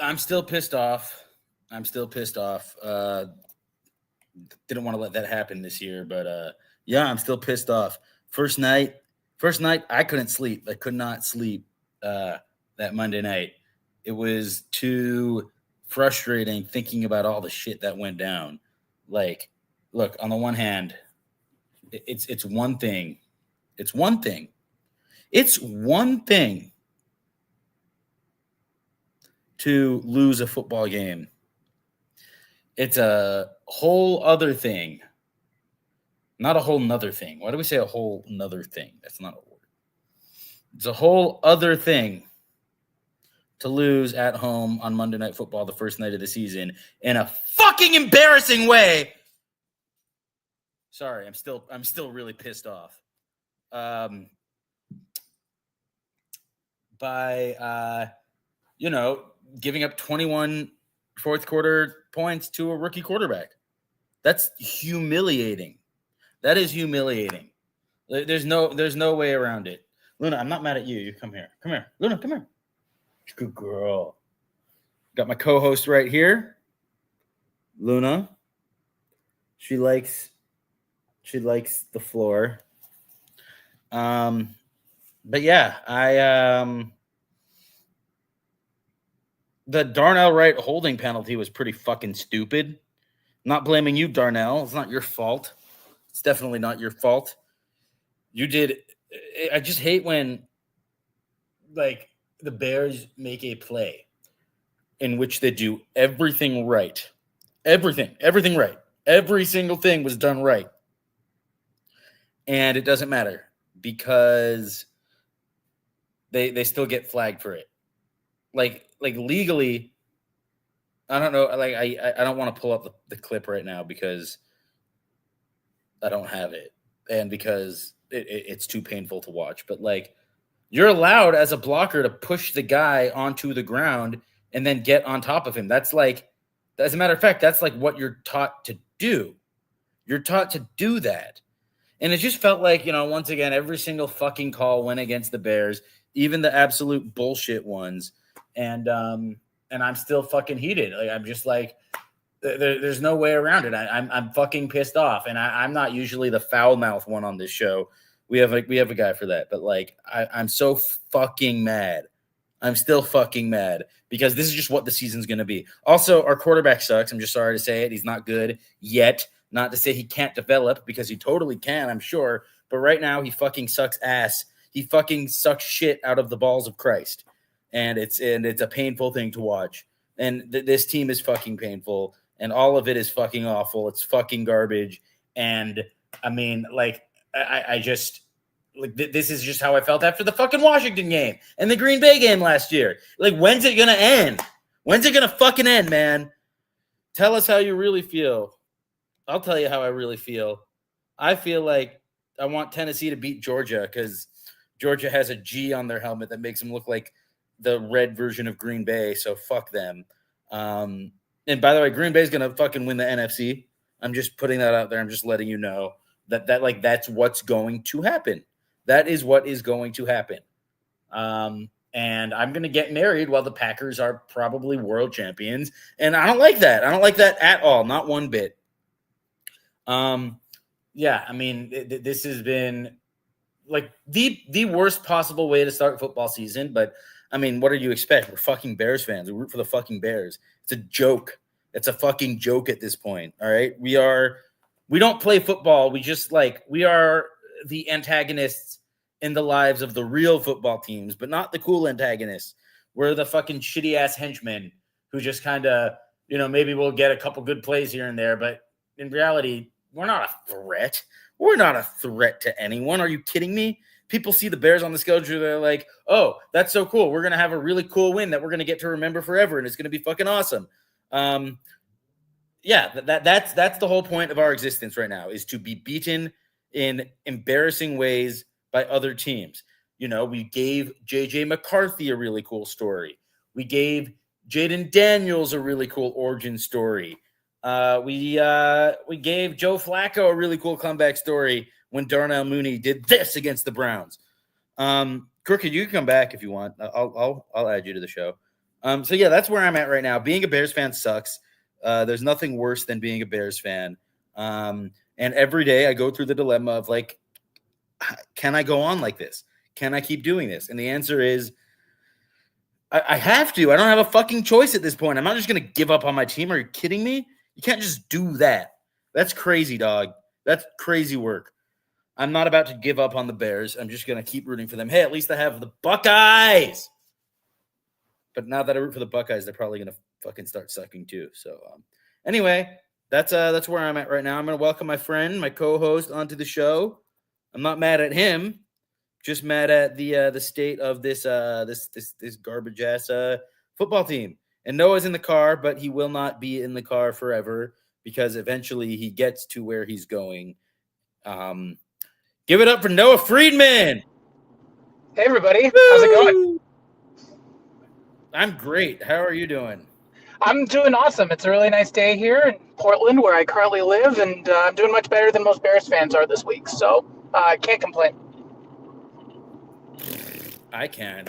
I'm still pissed off. Didn't want to let that happen this year, but yeah, I'm still pissed off. First night, I couldn't sleep. I could not sleep that Monday night. It was too frustrating thinking about all the shit that went down. Like, look, on the one hand, it's one thing. It's one thing. It's one thing to lose a football game. It's a whole other thing. Not a whole nother thing. Why do we say a whole nother thing? That's not a word. It's a whole other thing to lose at home on Monday Night Football the first night of the season in a fucking embarrassing way. Sorry, I'm still really pissed off. By giving up 21 fourth quarter points to a rookie quarterback. That's humiliating. That is humiliating. There's no way around it. Luna, I'm not mad at you. You come here. Come here. Luna, come here. Good girl. Got my co-host right here. Luna. She likes the floor. But yeah, the Darnell Wright holding penalty was pretty fucking stupid. Not blaming you, Darnell. It's not your fault. It's definitely not your fault. You did. I just hate when, like, the Bears make a play in which they do everything right. Everything right. Every single thing was done right. And it doesn't matter because they still get flagged for it. Like legally, I don't know. Like I don't want to pull up the clip right now because I don't have it, and because it's too painful to watch. But like, you're allowed as a blocker to push the guy onto the ground and then get on top of him. That's like, as a matter of fact, that's like what you're taught to do. You're taught to do that. And it just felt like, once again, every single fucking call went against the Bears, even the absolute bullshit ones. And I'm still fucking heated. Like, I'm just like, there's no way around it. I'm fucking pissed off. And I'm not usually the foul mouth one on this show. We have a guy for that. But like, I'm so fucking mad. I'm still fucking mad because this is just what the season's going to be. Also, our quarterback sucks. I'm just sorry to say it. He's not good yet. Not to say he can't develop, because he totally can, I'm sure. But right now, he fucking sucks ass. He fucking sucks shit out of the balls of Christ. And it's a painful thing to watch. And this team is fucking painful. And all of it is fucking awful. It's fucking garbage. And, I mean, like, I just... Like, this is just how I felt after the fucking Washington game and the Green Bay game last year. Like, when's it going to end? When's it going to fucking end, man? Tell us how you really feel. I'll tell you how I really feel. I feel like I want Tennessee to beat Georgia because Georgia has a G on their helmet that makes them look like the red version of Green Bay, so fuck them. And by the way, Green Bay's going to fucking win the NFC. I'm just putting that out there. I'm just letting you know that that's what's going to happen. That is what is going to happen. And I'm going to get married while the Packers are probably world champions. And I don't like that. I don't like that at all. Not one bit. Yeah, I mean, this has been like the worst possible way to start football season. But I mean, what do you expect? We're fucking Bears fans. We root for the fucking Bears. It's a joke. It's a fucking joke at this point. All right. We don't play football. We are the antagonists in the lives of the real football teams, but not the cool antagonists. We're the fucking shitty ass henchmen who just kind of, maybe we'll get a couple good plays here and there, but in reality, we're not a threat. We're not a threat to anyone. Are you kidding me? People see the Bears on the schedule. They're like, oh, that's so cool. We're going to have a really cool win that we're going to get to remember forever. And it's going to be fucking awesome. Yeah, that's the whole point of our existence right now, is to be beaten in embarrassing ways by other teams. We gave J.J. McCarthy a really cool story. We gave Jaden Daniels a really cool origin story. We gave Joe Flacco a really cool comeback story when Darnell Mooney did this against the Browns. Crooked, you can come back if you want. I'll add you to the show. So yeah, that's where I'm at right now. Being a Bears fan sucks. There's nothing worse than being a Bears fan. And every day I go through the dilemma of like, can I go on like this? Can I keep doing this? And the answer is, I have to. I don't have a fucking choice at this point. I'm not just going to give up on my team. Are you kidding me? You can't just do that. That's crazy, dog. That's crazy work. I'm not about to give up on the Bears. I'm just going to keep rooting for them. Hey, at least I have the Buckeyes. But now that I root for the Buckeyes, they're probably going to fucking start sucking too. So anyway, that's where I'm at right now. I'm going to welcome my friend, my co-host onto the show. I'm not mad at him. Just mad at the state of this garbage ass football team. And Noah's in the car, but he will not be in the car forever because eventually he gets to where he's going. Give it up for Noah Friedman. Hey everybody, how's it going? I'm great. How are you doing? I'm doing awesome. It's a really nice day here in Portland, where I currently live, and I'm doing much better than most Bears fans are this week. So I can't complain. I can.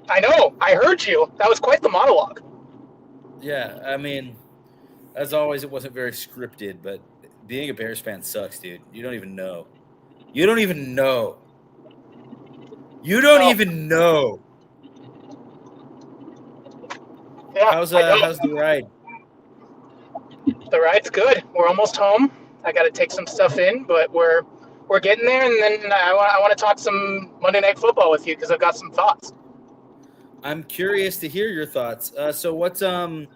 I know. I heard you. That was quite the monologue. Yeah, I mean, as always, it wasn't very scripted, but being a Bears fan sucks, dude. You don't even know. You don't even know. You don't even know. Yeah, how's the ride? The ride's good. We're almost home. I got to take some stuff in, but we're getting there. And then I want to talk some Monday Night Football with you because I've got some thoughts. I'm curious to hear your thoughts. So what's I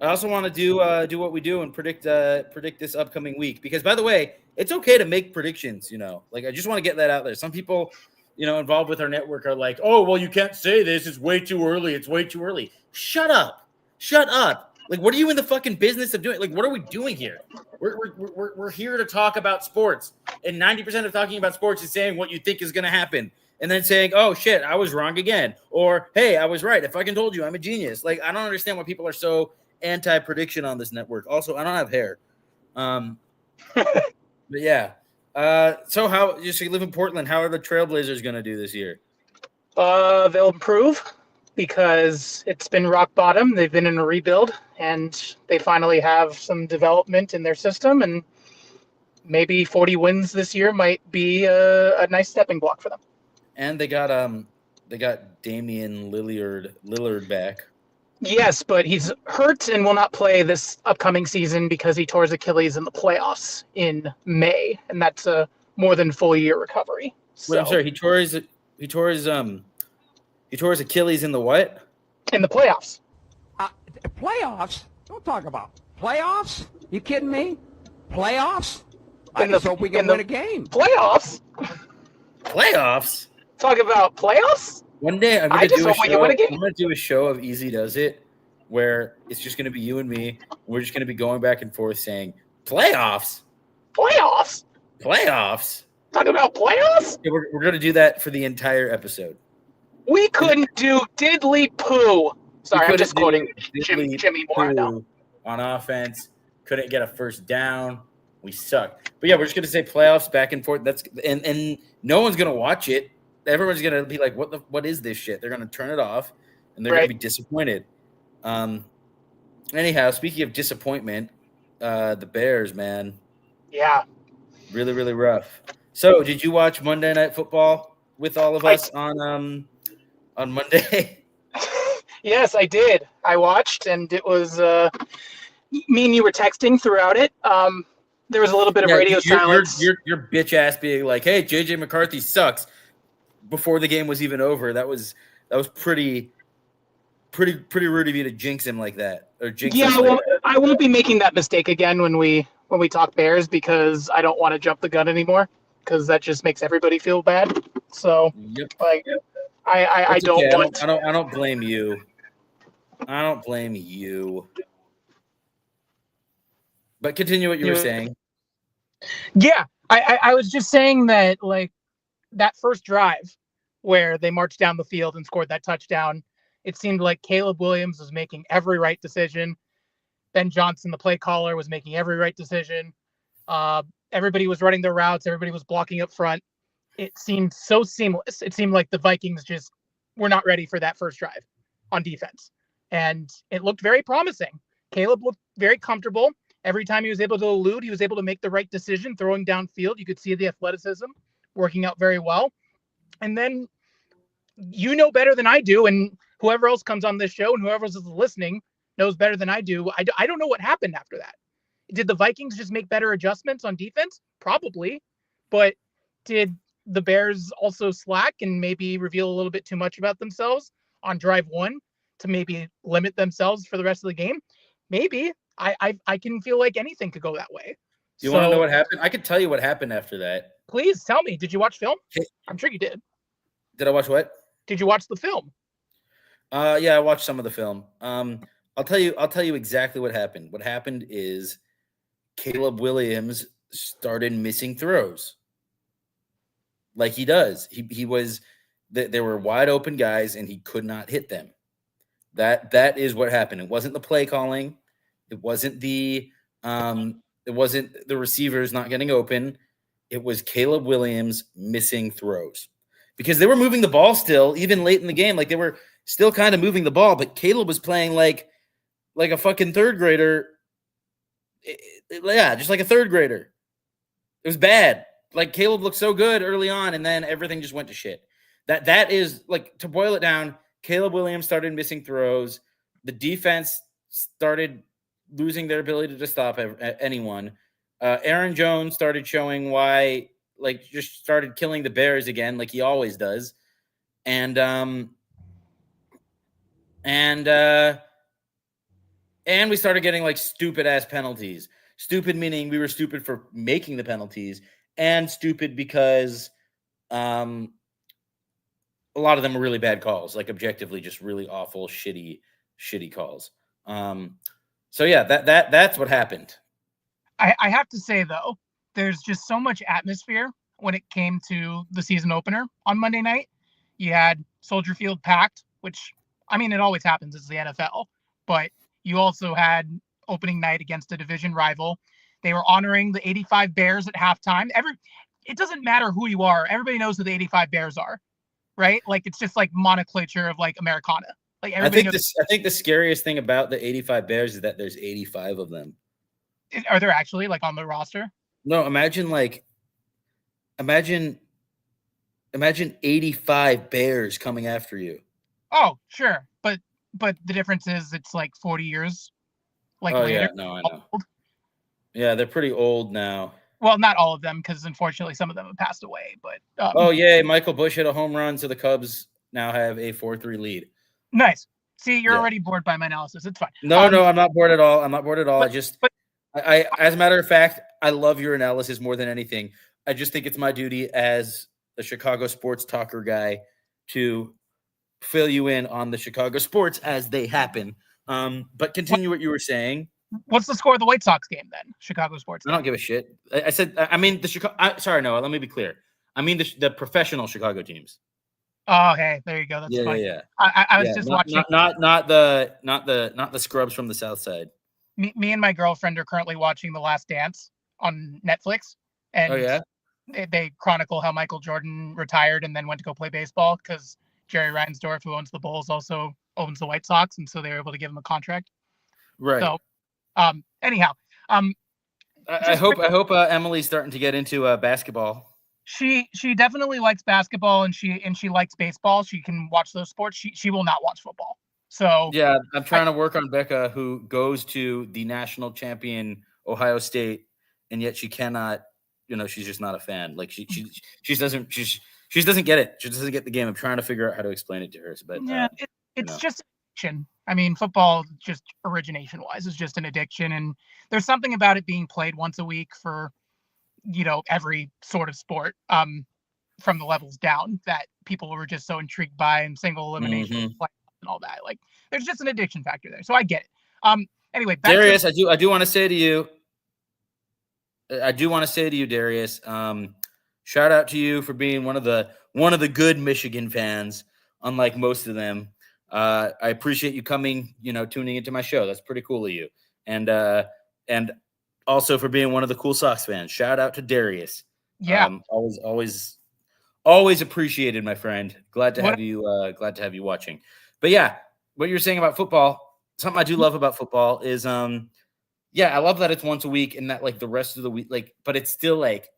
also want to do what we do and predict this upcoming week, because by the way, it's okay to make predictions. Like I just want to get that out there. Some people, involved with our network are like, oh, well, you can't say this. It's way too early. It's way too early. Shut up. Like, what are you in the fucking business of doing? Like, what are we doing here? We're here to talk about sports, and 90% of talking about sports is saying what you think is going to happen, and then saying, "Oh shit, I was wrong again," or "Hey, I was right. I fucking told you, I'm a genius." Like, I don't understand why people are so anti-prediction on this network. Also, I don't have hair. But yeah. So how? You live in Portland. How are the Trailblazers going to do this year? They'll improve, because it's been rock bottom. They've been in a rebuild, and they finally have some development in their system, and maybe 40 wins this year might be a nice stepping block for them. And they got Damian Lillard back. Yes, but he's hurt and will not play this upcoming season because he tore his Achilles in the playoffs in May, and that's a more than full year recovery. Wait, I'm sorry. He tore his Achilles in the what? In the playoffs. Playoffs? Don't talk about playoffs. You kidding me? Playoffs? I just hope we can win a game. Playoffs? Playoffs? Talk about playoffs? One day I'm going to do a show of Easy Does It, where it's just going to be you and me. We're just going to be going back and forth saying, playoffs? Playoffs? Playoffs? Talk about playoffs? Yeah, we're going to do that for the entire episode. We couldn't do diddly poo. Sorry, I'm just quoting Jimmy Moore now. On offense, couldn't get a first down. We sucked. But yeah, we're just going to say playoffs back and forth. And no one's going to watch it. Everyone's going to be like, what is this shit? They're going to turn it off, and they're going to be disappointed. Anyhow, speaking of disappointment, the Bears, man. Yeah. Really, really rough. So, did you watch Monday Night Football with all of us on Monday? Yes, I did. I watched, and it was me and you were texting throughout it. There was a little bit of radio silence. Your bitch ass being like, "Hey, JJ McCarthy sucks," before the game was even over. That was pretty rude of you to jinx him like that, or jinx. Yeah, well, I won't be making that mistake again when we talk Bears, because I don't want to jump the gun anymore, because that just makes everybody feel bad. So, like, I don't want. I don't blame you. I don't blame you. But continue what you were saying. Yeah, I was just saying that, like, that first drive where they marched down the field and scored that touchdown, it seemed like Caleb Williams was making every right decision. Ben Johnson, the play caller, was making every right decision. Everybody was running their routes. Everybody was blocking up front. It seemed so seamless. It seemed like the Vikings just were not ready for that first drive on defense. and it looked very promising. Caleb looked very comfortable. Every time he was able to elude, he was able to make the right decision, throwing downfield. You could see the athleticism working out very well. And then you know better than I do, and whoever else comes on this show and whoever else is listening knows better than I do. I don't know what happened after that. Did the Vikings just make better adjustments on defense? Probably. But did the Bears also slack and maybe reveal a little bit too much about themselves on drive one to maybe limit themselves for the rest of the game? Maybe. I can feel like anything could go that way. Do you want to know what happened? I could tell you what happened after that. Please tell me. Did you watch film? I'm sure you did. Did I watch what? Did you watch the film? Yeah, I watched some of the film. I'll tell you exactly what happened. What happened is Caleb Williams started missing throws. Like he does. He was there were wide open guys and he could not hit them. That is what happened. It wasn't the play calling. It wasn't the receivers not getting open. It was Caleb Williams missing throws. Because they were moving the ball still, even late in the game. Like they were still kind of moving the ball, but Caleb was playing like a fucking third grader. Yeah, just like a third grader. It was bad. Like Caleb looked so good early on, and then everything just went to shit. That is like, to boil it down, Caleb Williams started missing throws. The defense started losing their ability to stop anyone. Aaron Jones started showing why, like, just started killing the Bears again, like he always does. And we started getting like stupid ass penalties. Stupid meaning we were stupid for making the penalties, and stupid because a lot of them were really bad calls, like objectively just really awful, shitty calls. So yeah, that's what happened. I have to say though, there's just so much atmosphere when it came to the season opener on Monday night. You had Soldier Field packed, which, I mean, it always happens. It's the NFL. But you also had opening night against a division rival. They were honoring the 85 Bears at halftime. It doesn't matter who you are. Everybody knows who the 85 Bears are, right? Like, it's just like nomenclature of like Americana. Like I think the scariest thing about the 85 Bears is that there's 85 of them. Are there actually, like, on the roster? No, imagine 85 Bears coming after you. Oh, sure. But the difference is it's like 40 years later. Yeah, no, I know. Yeah, they're pretty old now. Well, not all of them, because unfortunately some of them have passed away. But Michael Bush hit a home run, so the Cubs now have a 4-3 lead. Nice. See, you're already bored by my analysis. It's fine. No, I'm not bored at all. I as a matter of fact, I love your analysis more than anything. I just think it's my duty as the Chicago sports talker guy to fill you in on the Chicago sports as they happen. But continue what you were saying. What's the score of the White Sox game then? Chicago sports. I don't give a shit. I mean the Chicago. Sorry, Noah. Let me be clear. I mean the professional Chicago teams. Oh, hey, there you go. That's fine. Yeah. I was just watching. Not the scrubs from the South Side. Me and my girlfriend are currently watching The Last Dance on Netflix, and they chronicle how Michael Jordan retired and then went to go play baseball because Jerry Reinsdorf, who owns the Bulls, also owns the White Sox, and so they were able to give him a contract. Right. So, anyhow, I hope Emily's starting to get into basketball. She definitely likes basketball, and she likes baseball. She can watch those sports. She will not watch football. So yeah, I'm trying to work on Becca, who goes to the national champion Ohio State, and yet she cannot. She's just not a fan. Like she doesn't get it. She doesn't get the game. I'm trying to figure out how to explain it to her. But yeah, it's just addiction. I mean, football, just origination wise, is just an addiction, and there's something about it being played once a week for every sort of sport from the levels down that people were just so intrigued by, and single elimination and all that. Like, there's just an addiction factor there. So I get it. Anyway, Darius, I do want to say to you, Darius, shout out to you for being one of the good Michigan fans, unlike most of them. I appreciate you coming, tuning into my show. That's pretty cool of you. And also for being one of the cool Sox fans. Shout out to Darius. Yeah. Always appreciated, my friend. Glad to have you watching. But yeah, what you're saying about football, something I do love about football is, I love that it's once a week and that like the rest of the week, like, but it's still like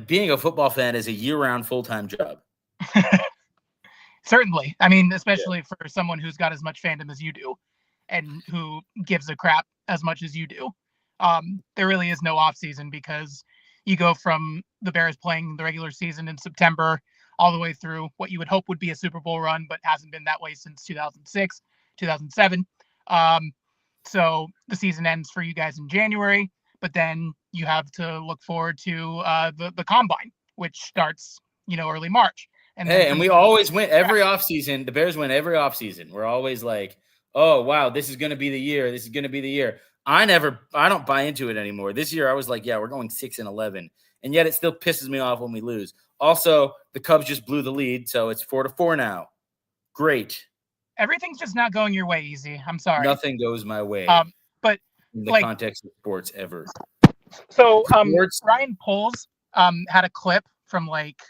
being a football fan is a year-round full-time job. Certainly. I mean, especially for someone who's got as much fandom as you do and who gives a crap as much as you do. There really is no off season because you go from the Bears playing the regular season in September all the way through what you would hope would be a Super Bowl run, but hasn't been that way since 2006, 2007. So the season ends for you guys in January, but then you have to look forward to the combine, which starts, early March. And we always win every offseason. The Bears win every offseason. We're always like, oh, wow, this is going to be the year. This is going to be the year. I don't buy into it anymore. This year I was like, yeah, we're going 6-11. And yet it still pisses me off when we lose. Also, the Cubs just blew the lead, so it's 4-4 now. Great. Everything's just not going your way, Easy. I'm sorry. Nothing goes my way. But in the context of sports ever. So Ryan Poles had a clip from like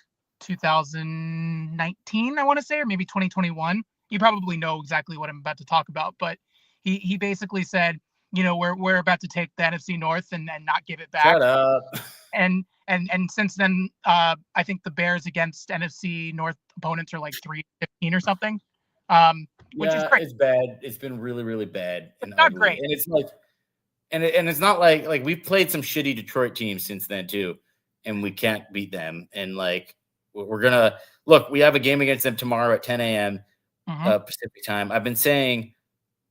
2019, I want to say, or maybe 2021. You probably know exactly what I'm about to talk about, but he basically said, we're about to take the NFC North and not give it back. Shut up. And since then, I think the Bears against NFC North opponents are like 3-15 or something. Which is great. It's bad. It's been really, really bad. It's not great. And it's like, and it's not like we've played some shitty Detroit teams since then too, and we can't beat them. And like, we're gonna look. We have a game against them tomorrow at 10 a.m. Pacific time. I've been saying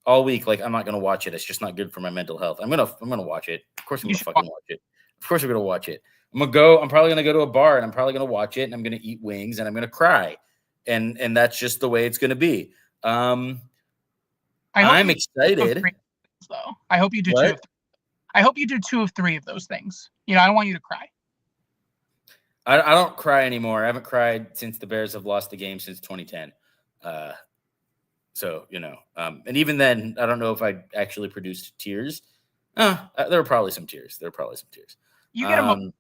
all week, like, I'm not gonna watch it. It's just not good for my mental health. I'm gonna watch it. Of course, I'm gonna fucking watch it. Of course, I'm gonna watch it. I'm probably gonna go to a bar and I'm probably gonna watch it and I'm gonna eat wings and I'm gonna cry, and that's just the way it's gonna be. I'm excited. Though I hope you do two. I hope you do 2 of 3 of those things. I don't want you to cry. I don't cry anymore. I haven't cried since the Bears have lost the game since 2010. So, and even then, I don't know if I actually produced tears. There were probably some tears. You get them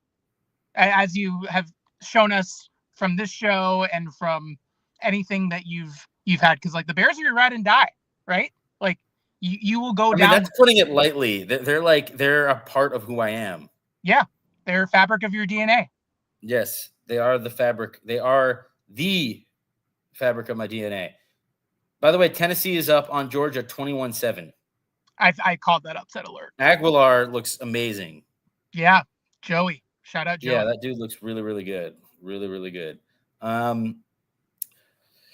as you have shown us from this show and from anything that you've had, because like the Bears are your ride and die, right? Like you will go down. That's putting it lightly. They're a part of who I am. Yeah, they're fabric of your DNA. Yes, they are the fabric. They are the fabric of my DNA. By the way, Tennessee is up on Georgia 21-7. I called that upset alert. Aguilar looks amazing. Yeah, Joey. Shout out Joey. Yeah, that dude looks really, really good. Really, really good.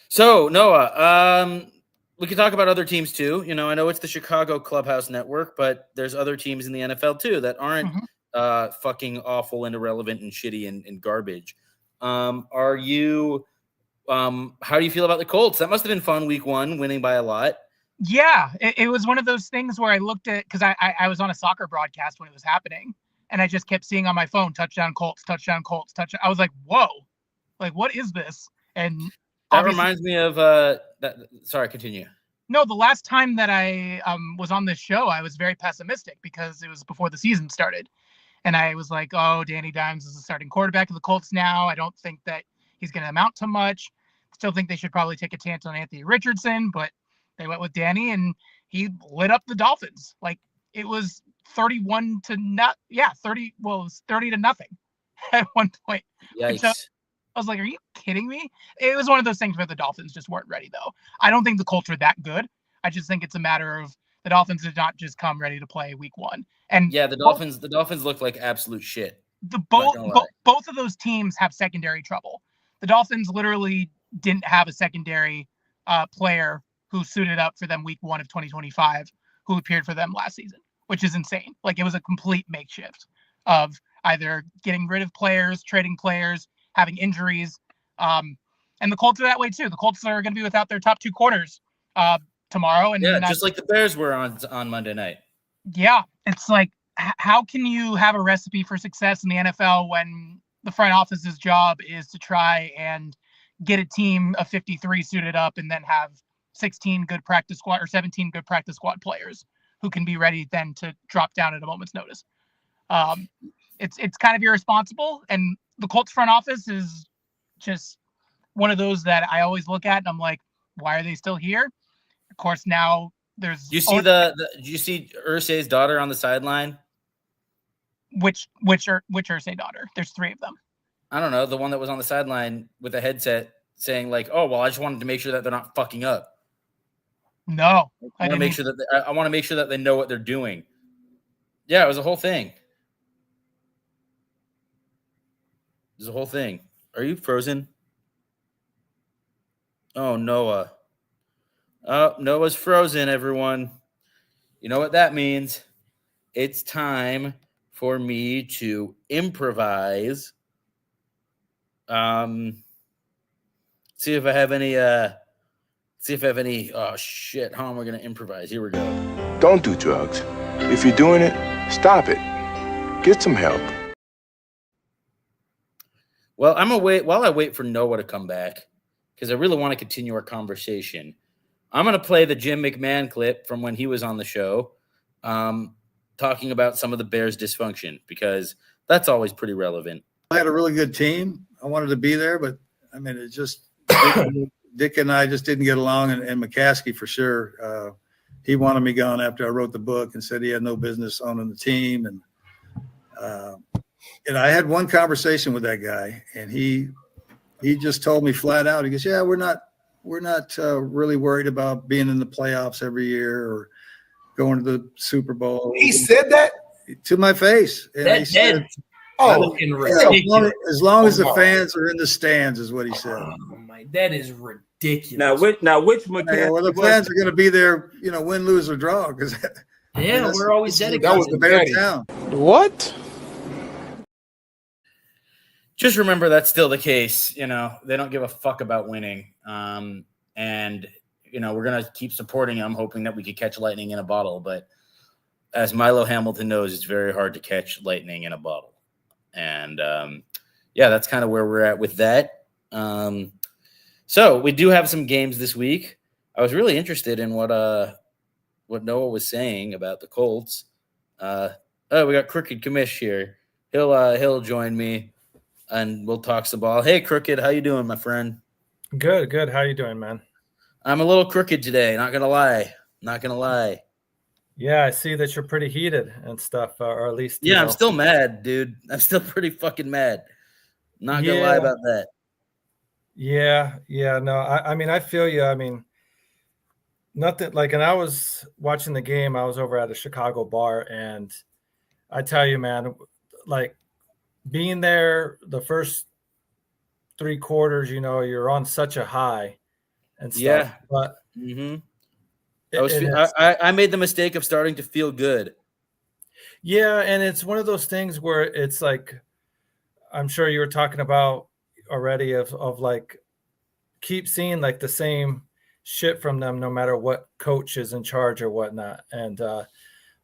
So, Noah, we can talk about other teams too. I know it's the Chicago Clubhouse Network, but there's other teams in the NFL too that aren't fucking awful and irrelevant and shitty and garbage. How do you feel about the Colts? That must have been fun week 1, winning by a lot. Yeah, it was one of those things where I looked at, because I was on a soccer broadcast when it was happening, and I just kept seeing on my phone, touchdown Colts, touchdown Colts, touchdown. I was like, whoa, like, what is this? And that reminds me of sorry, continue. No, the last time that I was on this show, I was very pessimistic because it was before the season started. And I was like, oh, Danny Dimes is the starting quarterback of the Colts now. I don't think that he's going to amount to much. Still think they should probably take a chance on Anthony Richardson, but they went with Danny and he lit up the Dolphins. Like, it was 30 to nothing at one point. Yikes. So I was like, are you kidding me? It was one of those things where the Dolphins just weren't ready, though. I don't think the Colts are that good. I just think it's a matter of the Dolphins did not just come ready to play week 1. And yeah, the Dolphins look like absolute shit. Both of those teams have secondary trouble. The Dolphins literally didn't have a secondary player who suited up for them week 1 of 2025 who appeared for them last season, which is insane. Like, it was a complete makeshift of either getting rid of players, trading players, having injuries. And the Colts are that way too. The Colts are going to be without their top 2 corners tomorrow. And just like the Bears were on Monday night. Yeah. It's like, how can you have a recipe for success in the NFL when the front office's job is to try and get a team of 53 suited up and then have 16 good practice squad or 17 good practice squad players who can be ready then to drop down at a moment's notice? It's kind of irresponsible. And the Colts front office is just one of those that I always look at and I'm like, why are they still here? course, now there's. Do you see do you see Irsay's daughter on the sideline? Which Irsay daughter? There's 3 of them. I don't know, the one that was on the sideline with a headset saying like, "Oh, well, I just wanted to make sure that they're not fucking up." No, I want to make sure that I want to make sure that they know what they're doing. Yeah, it was a whole thing. It was a whole thing. Are you frozen? Oh, Noah. Oh, Noah's frozen, everyone. You know what that means? It's time for me to improvise. See if I have any oh shit, how am I gonna improvise? Here we go. Don't do drugs. If you're doing it, stop it. Get some help. Well, I'm gonna wait while I wait for Noah to come back, because I really want to continue our conversation. I'm gonna play the Jim McMahon clip from when he was on the show, talking about some of the Bears' dysfunction, because that's always pretty relevant. I had a really good team. I wanted to be there, but I mean, it just Dick and I just didn't get along, and McCaskey for sure. He wanted me gone after I wrote the book and said he had no business owning the team. And I had one conversation with that guy, and he just told me flat out, he goes, "Yeah, we're not really worried about being in the playoffs every year or going to the Super Bowl." He said that to my face. And he said, as long as the fans are in the stands, is what he said. Oh my, that is ridiculous. Which well, the fans are going to be there, win, lose, or draw, because we're always dedicated. That was the Bear town. What? Just remember that's still the case. They don't give a fuck about winning. And we're gonna keep supporting them, hoping that we could catch lightning in a bottle. But as Milo Hamilton knows, it's very hard to catch lightning in a bottle. And that's kind of where we're at with that. So we do have some games this week. I was really interested in what Noah was saying about the Colts. We got Crooked Commish here. He'll join me and we'll talk some ball. Hey, Crooked, how you doing, my friend? Good. How you doing, man? I'm a little crooked today. Not gonna lie. Yeah, I see that you're pretty heated and stuff, or at least. Yeah, I'm still mad, dude. I'm still pretty fucking mad. Not gonna lie about that. Yeah. No, I mean, I feel you. I mean, nothing like, and I was watching the game. I was over at a Chicago bar, and I tell you, man, like being there the first 3 quarters, you're on such a high and stuff. Yeah. But I made the mistake of starting to feel good. Yeah, and it's one of those things where it's like, I'm sure you were talking about already of like keep seeing like the same shit from them no matter what coach is in charge or whatnot. And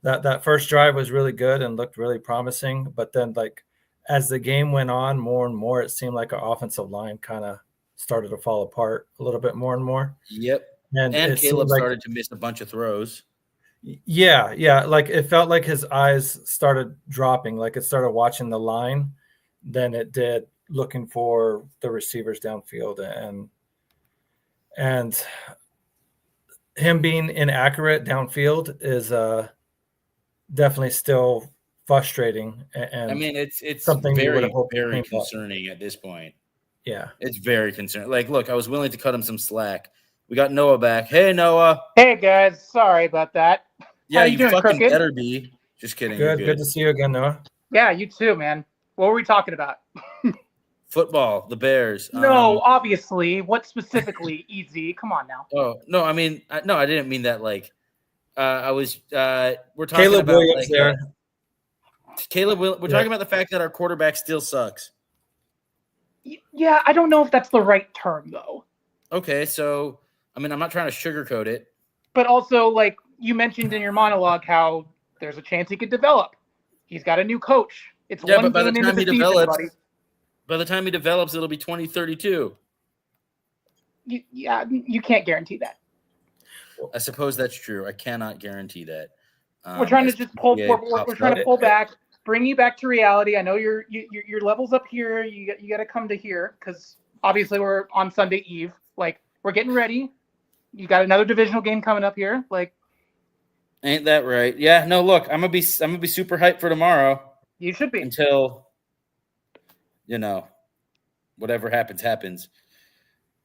that first drive was really good and looked really promising. But then like as the game went on more and more, it seemed like our offensive line kind of started to fall apart a little bit more and more. Yep. And Caleb started to miss a bunch of throws. Yeah. Like it felt like his eyes started dropping, like it started watching the line than it did looking for the receivers downfield. And him being inaccurate downfield is definitely still frustrating. And I mean, it's something very concerning at this point. Yeah. It's very concerning. Like, look, I was willing to cut him some slack. We got Noah back. Hey, Noah. Hey, guys. Sorry about that. Yeah, How you doing, fucking Crooked? better be. Just kidding. Good to see you again, Noah. Yeah, you too, man. What were we talking about? Football, the Bears. No, obviously. What specifically? Easy. Come on now. Oh, no, I mean, I didn't mean that like we're talking Caleb about Williams there. We're talking about the fact that our quarterback still sucks. Yeah, I don't know if that's the right term, though. Okay, so, I mean, I'm not trying to sugarcoat it. But also, like, you mentioned in your monologue how there's a chance he could develop. He's got a new coach. It's Yeah, one but by the game into time the he season, develops, buddy. It'll be 2032. You can't guarantee that. I suppose that's true. I cannot guarantee that. We're trying to just pull. We're trying to pull back, bring you back to reality. I know your levels up here. You got to come to here because obviously we're on Sunday Eve. Like we're getting ready. You got another divisional game coming up here. Like, ain't that right? Yeah. No, look, I'm gonna be super hyped for tomorrow. You should be until whatever happens.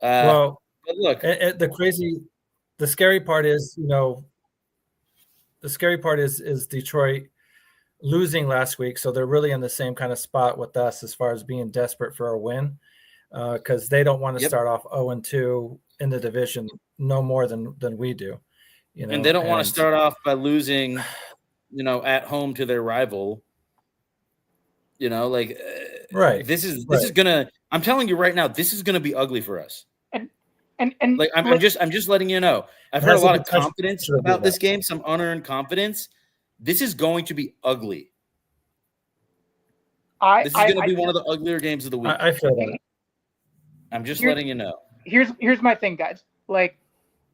But look, the scary part is Detroit losing last week, so they're really in the same kind of spot with us as far as being desperate for a win, because they don't want to start off 0-2 in the division no more than we do. And they don't want to start off by losing, at home to their rival. Right. This is gonna. I'm telling you right now, this is gonna be ugly for us. And like I'm just letting you know. I've heard a lot of confidence about this game, some unearned confidence. This is going to be ugly. This is going to be one of the uglier games of the week. I feel that. I'm just letting you know. Here's my thing, guys. Like,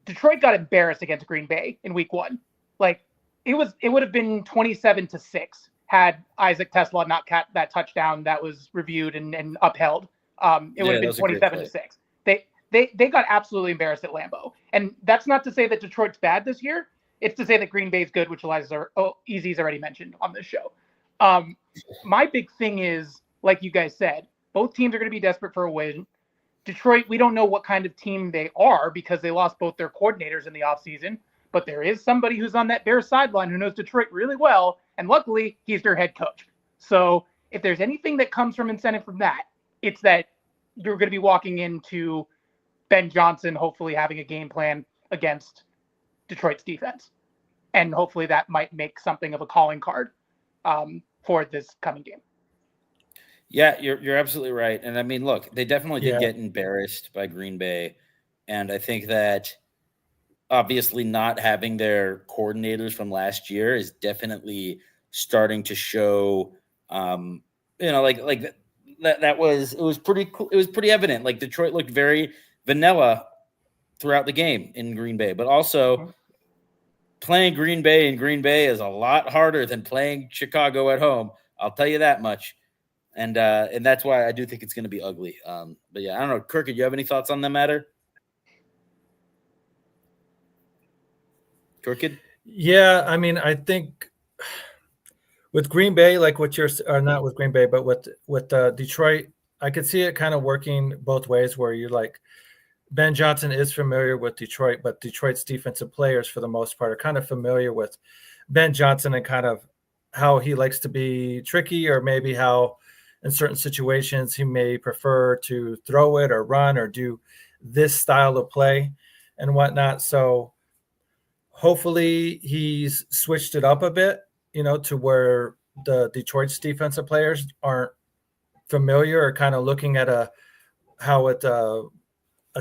Detroit got embarrassed against Green Bay in week 1. Like, it would have been 27-6 had Isaac Tesla not caught that touchdown that was reviewed and upheld. It would have been 27-6. They got absolutely embarrassed at Lambeau. And that's not to say that Detroit's bad this year. It's to say that Green Bay's good, which Easy's already mentioned on this show. My big thing is, like you guys said, both teams are going to be desperate for a win. Detroit, we don't know what kind of team they are because they lost both their coordinators in the offseason. But there is somebody who's on that Bears sideline who knows Detroit really well. And luckily, he's their head coach. So if there's anything that comes from incentive from that, it's that you're going to be walking into Ben Johnson hopefully having a game plan against Detroit's defense. And hopefully that might make something of a calling card for this coming game. Yeah, you're absolutely right. And I mean, look, they definitely did get embarrassed by Green Bay. And I think that obviously not having their coordinators from last year is definitely starting to show, that was pretty cool. It was pretty evident. Like, Detroit looked very vanilla throughout the game in Green Bay, but also playing Green Bay in Green Bay is a lot harder than playing Chicago at home. I'll tell you that much. And that's why I do think it's going to be ugly. But yeah, I don't know. Kirk, do you have any thoughts on the matter? Kirk? Yeah, I mean, I think with Green Bay, like what you're, or not with Green Bay, but with Detroit, I could see it kind of working both ways where you're like, Ben Johnson is familiar with Detroit, but Detroit's defensive players, for the most part, are kind of familiar with Ben Johnson and kind of how he likes to be tricky, or maybe how in certain situations he may prefer to throw it or run or do this style of play and whatnot. So hopefully he's switched it up a bit, to where the Detroit's defensive players aren't familiar or kind of looking at a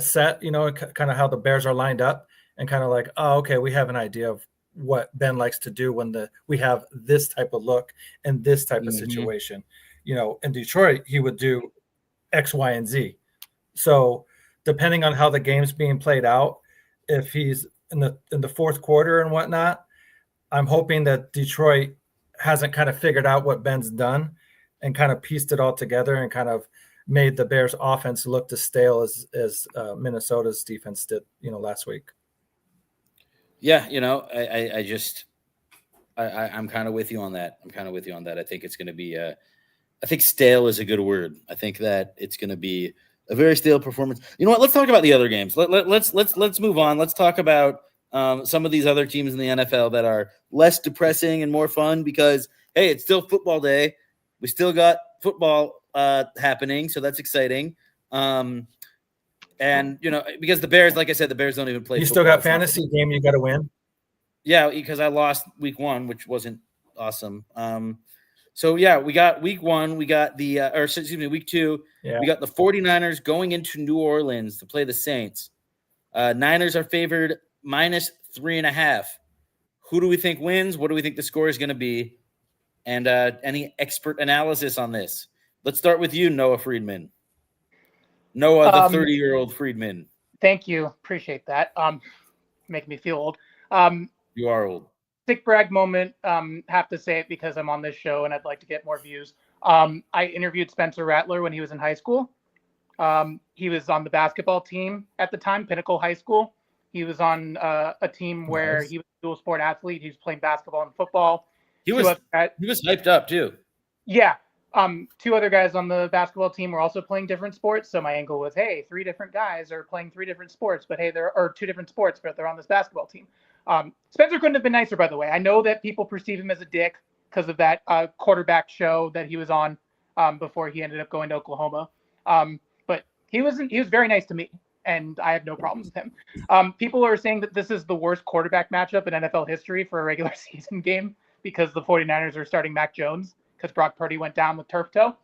set, kind of how the Bears are lined up and kind of like, oh, okay, we have an idea of what Ben likes to do when we have this type of look and this type of situation. In Detroit, he would do X, Y, and Z. So depending on how the game's being played out, if he's in the fourth quarter and whatnot, I'm hoping that Detroit hasn't kind of figured out what Ben's done and kind of pieced it all together and kind of made the Bears offense look as stale as Minnesota's defense did, last week. Yeah. I'm kind of with you on that. I think it's going to be, I think stale is a good word. I think that it's going to be a very stale performance. You know what? Let's talk about the other games. Let's move on. Let's talk about some of these other teams in the NFL that are less depressing and more fun because, hey, it's still football day. We still got football happening, so that's exciting. And because the Bears, like I said, the Bears don't even play. You still got fantasy game you got to win. Yeah, because I lost week 1, which wasn't awesome. So yeah, we got week 1. We got week 2. Yeah. We got the 49ers going into New Orleans to play the Saints. Niners are favored -3.5. Who do we think wins? What do we think the score is going to be? And any expert analysis on this? Let's start with you, Noah Friedman. Noah, the 30-year-old Friedman. Thank you. Appreciate that. Making me feel old. You are old. Sick brag moment. Have to say it because I'm on this show and I'd like to get more views. I interviewed Spencer Rattler when he was in high school. He was on the basketball team at the time, Pinnacle High School. He was on a team where he was a dual sport athlete. He was playing basketball and football. He was hyped up too. Yeah. Two other guys on the basketball team were also playing different sports. So my angle was, hey, 3 different guys are playing 3 different sports, but hey, there are 2 different sports, but they're on this basketball team. Spencer couldn't have been nicer, by the way. I know that people perceive him as a dick because of that quarterback show that he was on before he ended up going to Oklahoma. But he was very nice to me, and I have no problems with him. People are saying that this is the worst quarterback matchup in NFL history for a regular season game because the 49ers are starting Mac Jones because Brock Purdy went down with turf toe.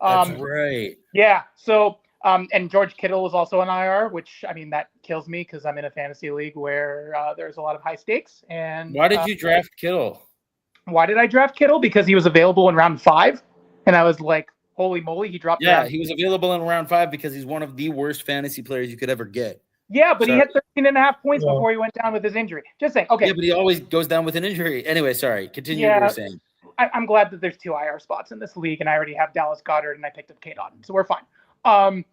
That's right. Yeah. So, and George Kittle is also on IR, which, I mean, that kills me because I'm in a fantasy league where there's a lot of high stakes. And why did you draft Kittle? Why did I draft Kittle? Because he was available in round 5. And I was like, holy moly, he dropped. Yeah, he was available in round 5 because he's one of the worst fantasy players you could ever get. Yeah, but he had 13.5 points before he went down with his injury. Just saying. Okay. Yeah, but he always goes down with an injury. Anyway, sorry. Continue what you were saying. I'm glad that there's 2 IR spots in this league, and I already have Dallas Goedert, and I picked up Kate Otten, so we're fine.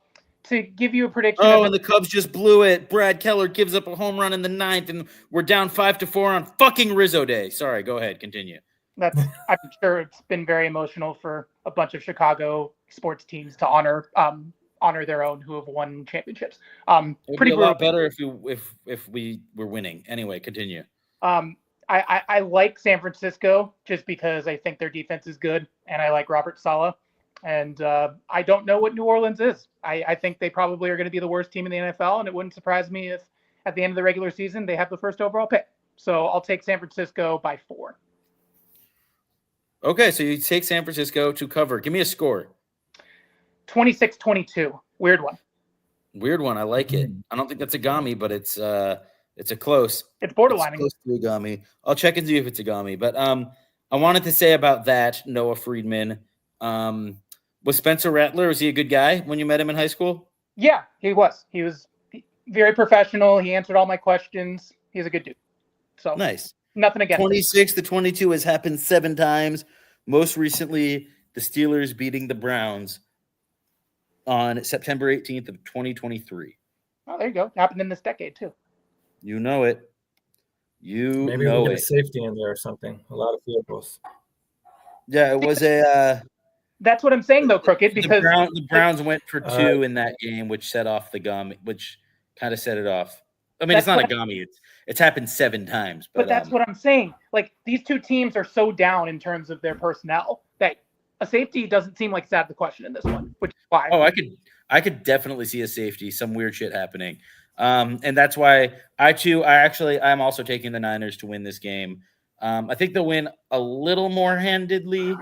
To give you a prediction. Oh, and the Cubs just blew it. Brad Keller gives up a home run in the 9th, and we're down 5-4 on fucking Rizzo Day. Sorry, go ahead, continue. I'm sure it's been very emotional for a bunch of Chicago sports teams to honor their own who have won championships. It would be a lot better if we were winning. Anyway, continue. I like San Francisco just because I think their defense is good, and I like Robert Saleh. And I don't know what New Orleans is. I think they probably are going to be the worst team in the NFL, and it wouldn't surprise me if at the end of the regular season they have the first overall pick. So I'll take San Francisco by 4. Okay, so you take San Francisco to cover. Give me a score. 26-22. Weird one. Weird one. I like it. I don't think that's a Gami, but it's a close. It's borderline. It's close to a Gami. I'll check and see if it's a Gami. But I wanted to say about that, Noah Friedman. Was Spencer Rattler, was he a good guy when you met him in high school? Yeah, he was. He was very professional. He answered all my questions. He's a good dude. So nice. Nothing against 26-22 has happened 7 times. Most recently, the Steelers beating the Browns on September 18th of 2023. Oh, there you go. Happened in this decade too. You know it. Maybe we'll get a safety in there or something. A lot of field goals. Yeah, it was a. That's what I'm saying though, Crooked. Because the Browns went for 2 in that game, which set off the Gami, which kind of set it off. I mean, it's not a Gami. It's happened 7 times. But that's what I'm saying. Like, these 2 teams are so down in terms of their personnel that a safety doesn't seem like it's out of the question in this one, which is why. Oh, I could definitely see a safety, some weird shit happening. And that's why I'm also taking the Niners to win this game. I think they'll win a little more handedly,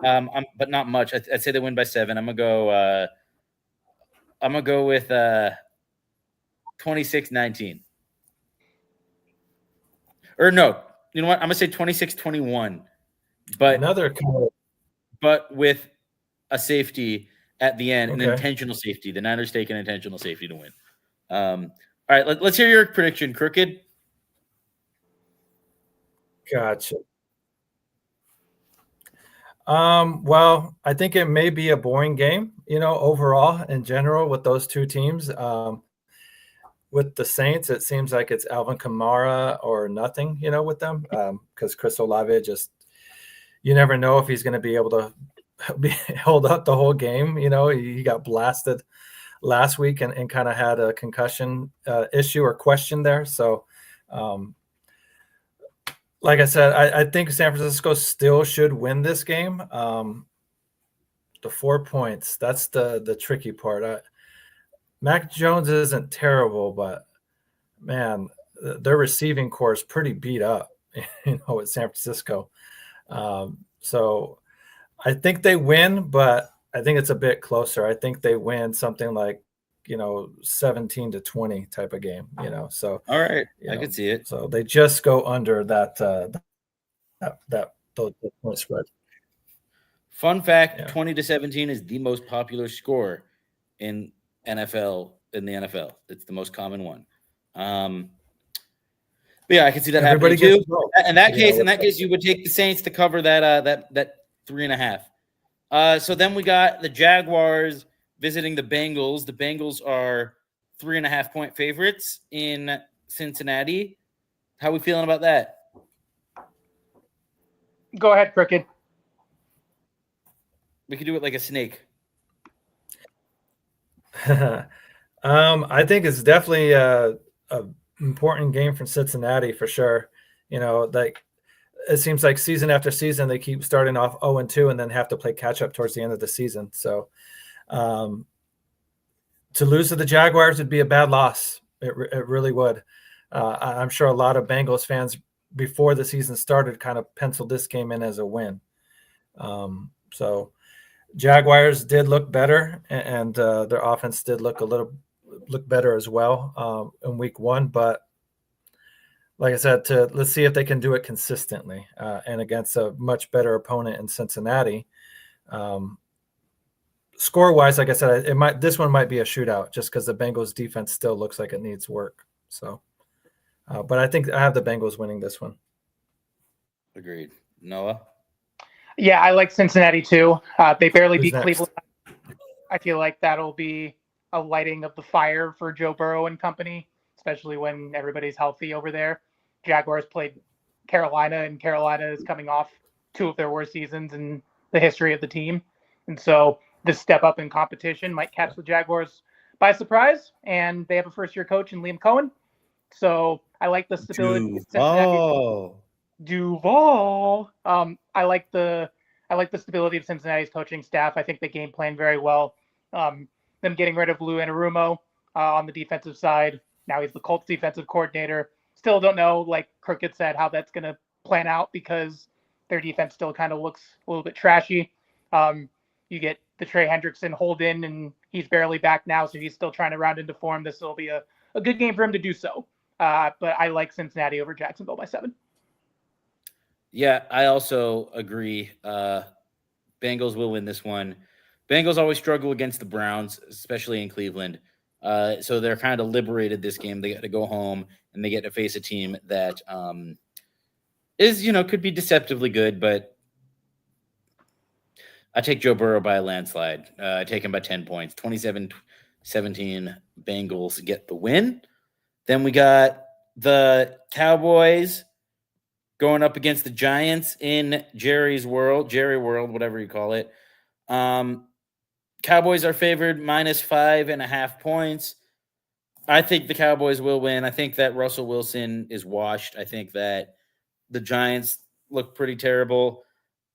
but not much. I'd say they win by 7. I'm gonna go with 26-19. Or no, you know what? I'm gonna say 26-21. But with a safety at the end, an intentional safety. The Niners take an intentional safety to win. All right, let's hear your prediction, Crooked. Gotcha. Well, I think it may be a boring game, overall in general with those 2 teams. With the Saints, it seems like it's Alvin Kamara or nothing, with them, because Chris Olave you never know if he's going to be able to hold up the whole game. He got blasted last week and kind of had a concussion issue or question there. So, like I said, I think San Francisco still should win this game. The 4 points, that's the tricky part. Mac Jones isn't terrible, but man, their receiving core is pretty beat up, at San Francisco. So I think they win, but I think it's a bit closer. I think they win something like, 17-20 type of game, So all right, I can see it. So they just go under that point spread. Fun fact: 20-17 is the most popular score in the NFL. It's the most common one. But yeah, I can see that happening too. In that case, you would take the Saints to cover that 3.5. So then we got the Jaguars visiting the Bengals. The Bengals are 3.5 point favorites in Cincinnati. How we feeling about that? Go ahead, Crooked. We could do it like a snake. I think it's definitely a important game from Cincinnati for sure. Like it seems like season after season they keep starting off 0-2 and then have to play catch up towards the end of the season. So to lose to the Jaguars would be a bad loss. It really would. I'm sure a lot of Bengals fans before the season started kind of penciled this game in as a win. So Jaguars did look better, and their offense did look better as well in week 1. But like I said, let's see if they can do it consistently and against a much better opponent in Cincinnati. Score-wise, like I said, this one might be a shootout just because the Bengals defense still looks like it needs work. So, but I think I have the Bengals winning this one. Agreed. Noah? Yeah, I like Cincinnati too. They barely Who's beat next? Cleveland. I feel like that'll be a lighting of the fire for Joe Burrow and company, especially when everybody's healthy over there. Jaguars played Carolina, and Carolina is coming off 2 of their worst seasons in the history of the team. And so this step up in competition might catch the Jaguars by surprise, and they have a first-year coach in Liam Cohen. So I like the stability of Cincinnati. Duval. I like the stability of Cincinnati's coaching staff. I think they game plan very well. Them getting rid of Lou Anarumo on the defensive side. Now he's the Colts defensive coordinator. Still don't know, like Crooked said, how that's going to plan out because their defense still kind of looks a little bit trashy. You get the Trey Hendrickson hold in, and he's barely back now, so he's still trying to round into form. This will be a good game for him to do so. But I like Cincinnati over Jacksonville by 7. Yeah, I also agree. Bengals will win this one. Bengals always struggle against the Browns, especially in Cleveland. So they're kind of liberated this game. They get to go home and they get to face a team that is, could be deceptively good, but I take Joe Burrow by a landslide. I take him by 10 points. 27-17 Bengals get the win. Then we got the Cowboys going up against the Giants in Jerry World, whatever you call it. Cowboys are favored -5.5 points. I think the Cowboys will win. I think that Russell Wilson is washed. I think that the Giants look pretty terrible.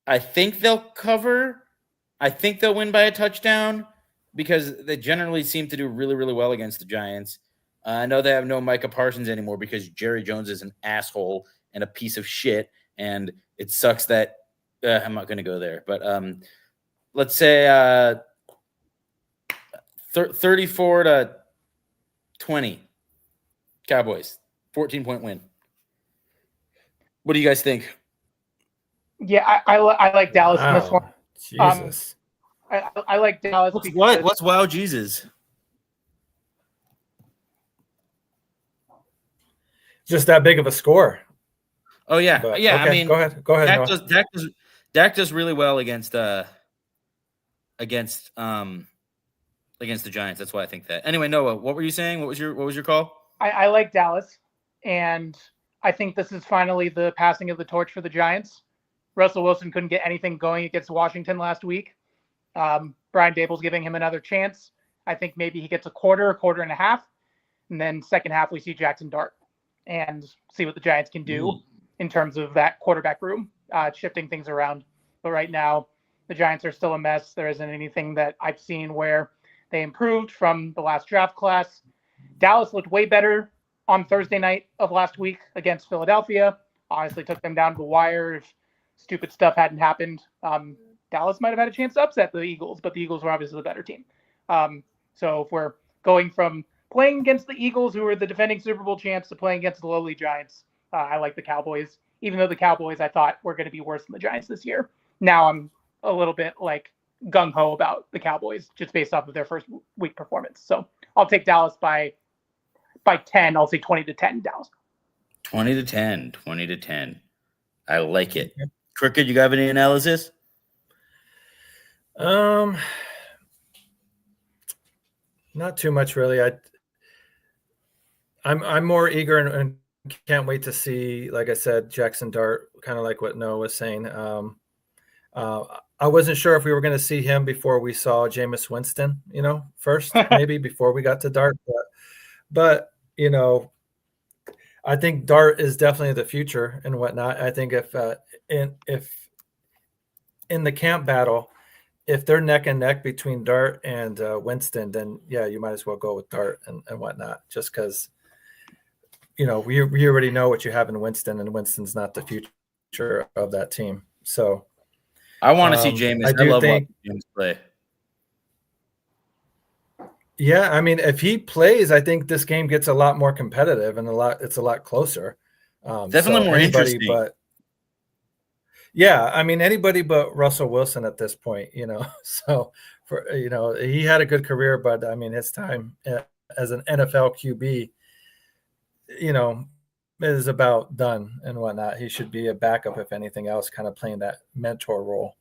I think they'll cover. I think they'll win by a touchdown because they generally seem to do really, really well against the Giants. I know they have no Micah Parsons anymore because Jerry Jones is an asshole and a piece of shit, and it sucks that I'm not going to go there. But let's say 34-20 Cowboys, 14-point win. What do you guys think? Yeah, I like Dallas in this one. Jesus. I like Dallas. What's wow Jesus? Just that big of a score. Oh yeah, But, yeah. okay, I mean, go ahead. Dak does really well against the Giants. That's why I think that. Anyway, Noah, what were you saying? What was your call? I like Dallas, and I think this is finally the passing of the torch for the Giants. Russell Wilson couldn't get anything going against Washington last week. Brian Dable's giving him another chance. I think maybe he gets a quarter and a half, and then second half we see Jackson Dart and see what the Giants can do in terms of that quarterback room, shifting things around. But right now, the Giants are still a mess. There isn't anything that I've seen where they improved from the last draft class. Dallas looked way better on Thursday night of last week against Philadelphia. Honestly, took them down to the wire. If stupid stuff hadn't happened, Dallas might have had a chance to upset the Eagles, but the Eagles were obviously the better team. So if we're going from playing against the Eagles, who are the defending Super Bowl champs, to playing against the lowly Giants, I like the Cowboys, even though the Cowboys I thought were going to be worse than the Giants this year. Now I'm a little bit gung-ho about the Cowboys just based off of their first week performance. So I'll take Dallas by 10. I'll say 20-10 Dallas. 20-10. I like it. Crooked, you got any analysis? Not too much really. I'm more eager and can't wait to see, like I said, Jackson Dart, kind of like what Noah was saying. I wasn't sure if we were going to see him before we saw Jameis Winston, first, maybe before we got to Dart. But I think Dart is definitely the future and whatnot. I think if in the camp battle, if they're neck and neck between Dart and Winston, then yeah, you might as well go with Dart and whatnot, just because we already know what you have in Winston, and Winston's not the future of that team. So I want to see Jameis. I love watching Jameis play. Yeah, I mean, if he plays, I think this game gets a lot more competitive and it's a lot closer. Definitely more interesting. But yeah, I mean, anybody but Russell Wilson at this point, So he had a good career, but I mean, his time as an NFL QB, is about done and whatnot. He should be a backup, if anything else, kind of playing that mentor role.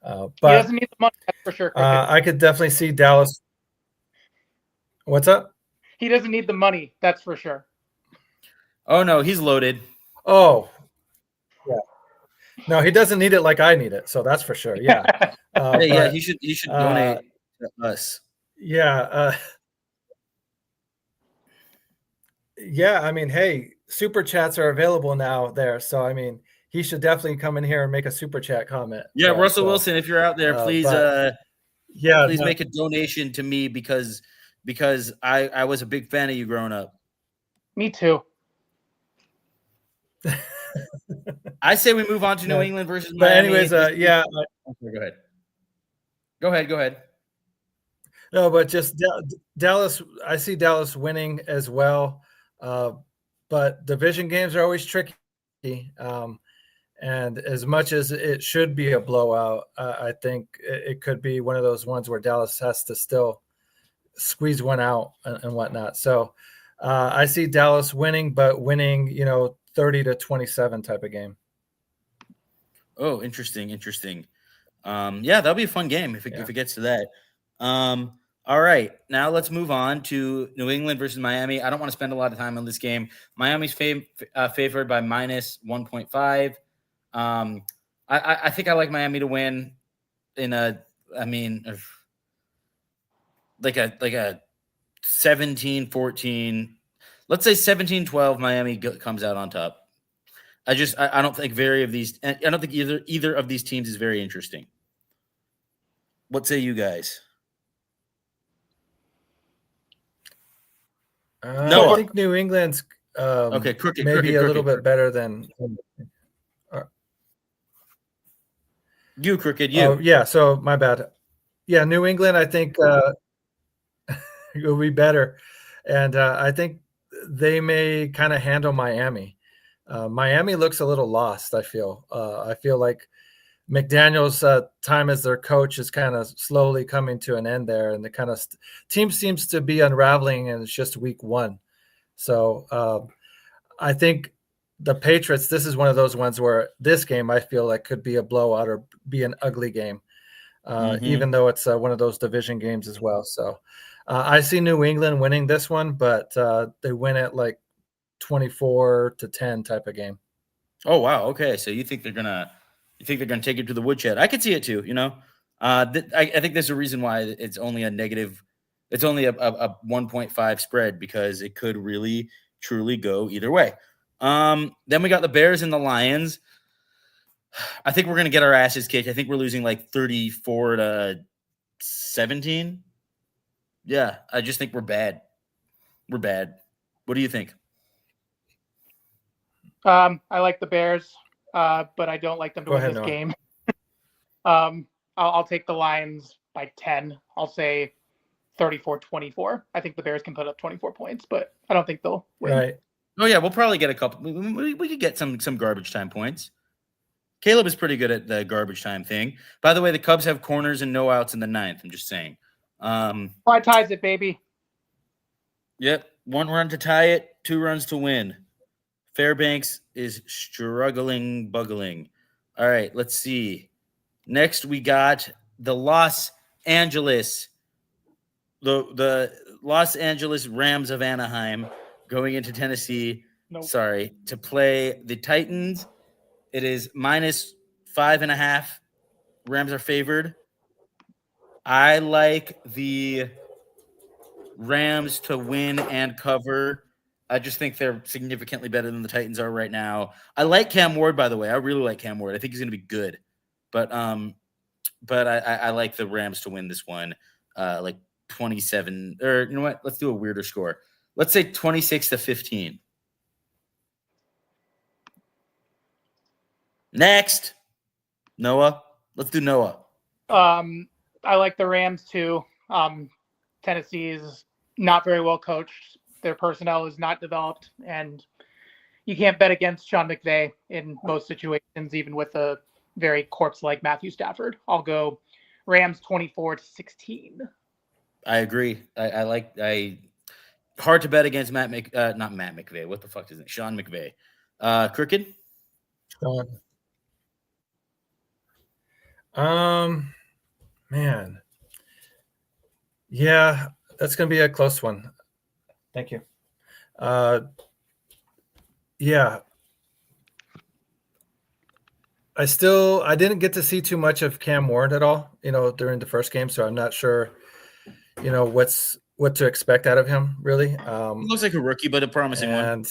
But he doesn't need the money, that's for sure. I could definitely see Dallas. What's up? He doesn't need the money, that's for sure. Oh no, he's loaded. Oh, yeah. No, he doesn't need it like I need it, so that's for sure. Yeah. Yeah, he should donate to us. Yeah. Yeah, I mean, hey, super chats are available now there, so I mean, he should definitely come in here and make a super chat comment. Yeah, Russell Wilson, if you're out there, please please make a donation to me because I was a big fan of you growing up. Me too. I say we move on to New England versus Miami. But anyways, yeah. Okay, go ahead. No, but just Dallas, I see Dallas winning as well. But division games are always tricky. And as much as it should be a blowout, I think it could be one of those ones where Dallas has to still squeeze one out and whatnot. So I see Dallas winning, but winning, 30-27 type of game. Oh, interesting. Yeah, that'll be a fun game if it gets to that. All right, now let's move on to New England versus Miami. I don't want to spend a lot of time on this game. Miami's favored by minus 1.5. I think I like Miami to win in a 17-14. Let's say 17-12. Miami comes out on top. I don't think either of these teams is very interesting. What say you guys? I think New England's crooked, maybe a little bit better than you, Crooked. Oh, yeah, so my bad. Yeah, New England, I think will be better. And I think they may kind of handle Miami. Miami looks a little lost, I feel. I feel like McDaniel's time as their coach is kind of slowly coming to an end there, and the kind of team seems to be unraveling, and it's just week one. So I think the Patriots, this is one of those ones where this game I feel like could be a blowout or be an ugly game, even though it's one of those division games as well. So I see New England winning this one, but they win it like 24-10 type of game. Oh, wow. Okay. So you think they're going to take it to the woodshed? I could see it too. I think there's a reason why it's only a negative. It's only a 1.5 spread because it could really truly go either way. Then we got the Bears and the Lions. I think we're going to get our asses kicked. I think we're losing like 34-17. Yeah. I just think we're bad. We're bad. What do you think? I like the Bears. But I don't like them to win this game. I'll take the Lions by 10. I'll say 34-24. I think the Bears can put up 24 points, but I don't think they'll win. Right. Oh, yeah, we'll probably get a couple. We could get some garbage time points. Caleb is pretty good at the garbage time thing. By the way, the Cubs have corners and no outs in the ninth. I'm just saying. Why ties it, baby? Yep. 1 run to tie it, 2 runs to win. Fairbanks is struggling, buggling. All right, let's see. Next, we got the Los Angeles Rams of Anaheim going into Tennessee. Nope. Sorry, to play the Titans. It is -5.5. Rams are favored. I like the Rams to win and cover. I just think they're significantly better than the Titans are right now. I like Cam Ward, by the way. I really like Cam Ward. I think he's going to be good. But I like the Rams to win this one, like 27. Or you know what? Let's do a weirder score. Let's say 26-15. Next, Noah. Let's do Noah. I like the Rams too. Tennessee is not very well coached. Their personnel is not developed, and you can't bet against Sean McVay in most situations, even with a very corpse-like Matthew Stafford. I'll go Rams 24-16. I agree. I hard to bet against not Matt McVay. What the fuck is it? Sean McVay. Crooked? Man. Yeah, that's going to be a close one. Thank you. Yeah. I didn't get to see too much of Cam Ward at all, during the first game, so I'm not sure, what to expect out of him, really. He looks like a rookie, but a promising one.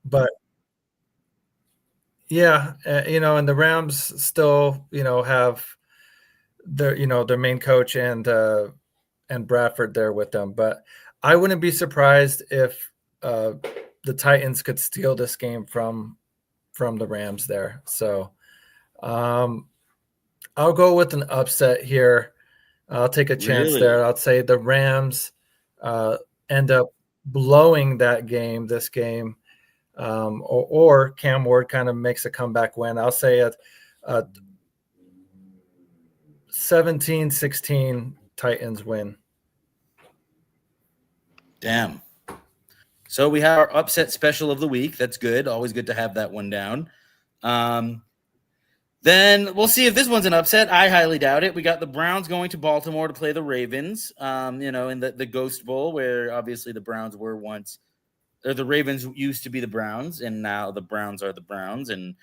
But yeah, and the Rams still, have their main coach and Bradford there with them. But I wouldn't be surprised if the Titans could steal this game from the Rams there. So I'll go with an upset here. I'll take a chance there. I'll say the Rams end up blowing this game, or Cam Ward kind of makes a comeback win. I'll say a 17-16 Titans win. Damn. So we have our upset special of the week. That's good. Always good to have that one down. Then we'll see if this one's an upset. I highly doubt it. We got the Browns going to Baltimore to play the Ravens, in the Ghost Bowl, where obviously the Browns were once, or the Ravens used to be the Browns, and now the Browns are the Browns, and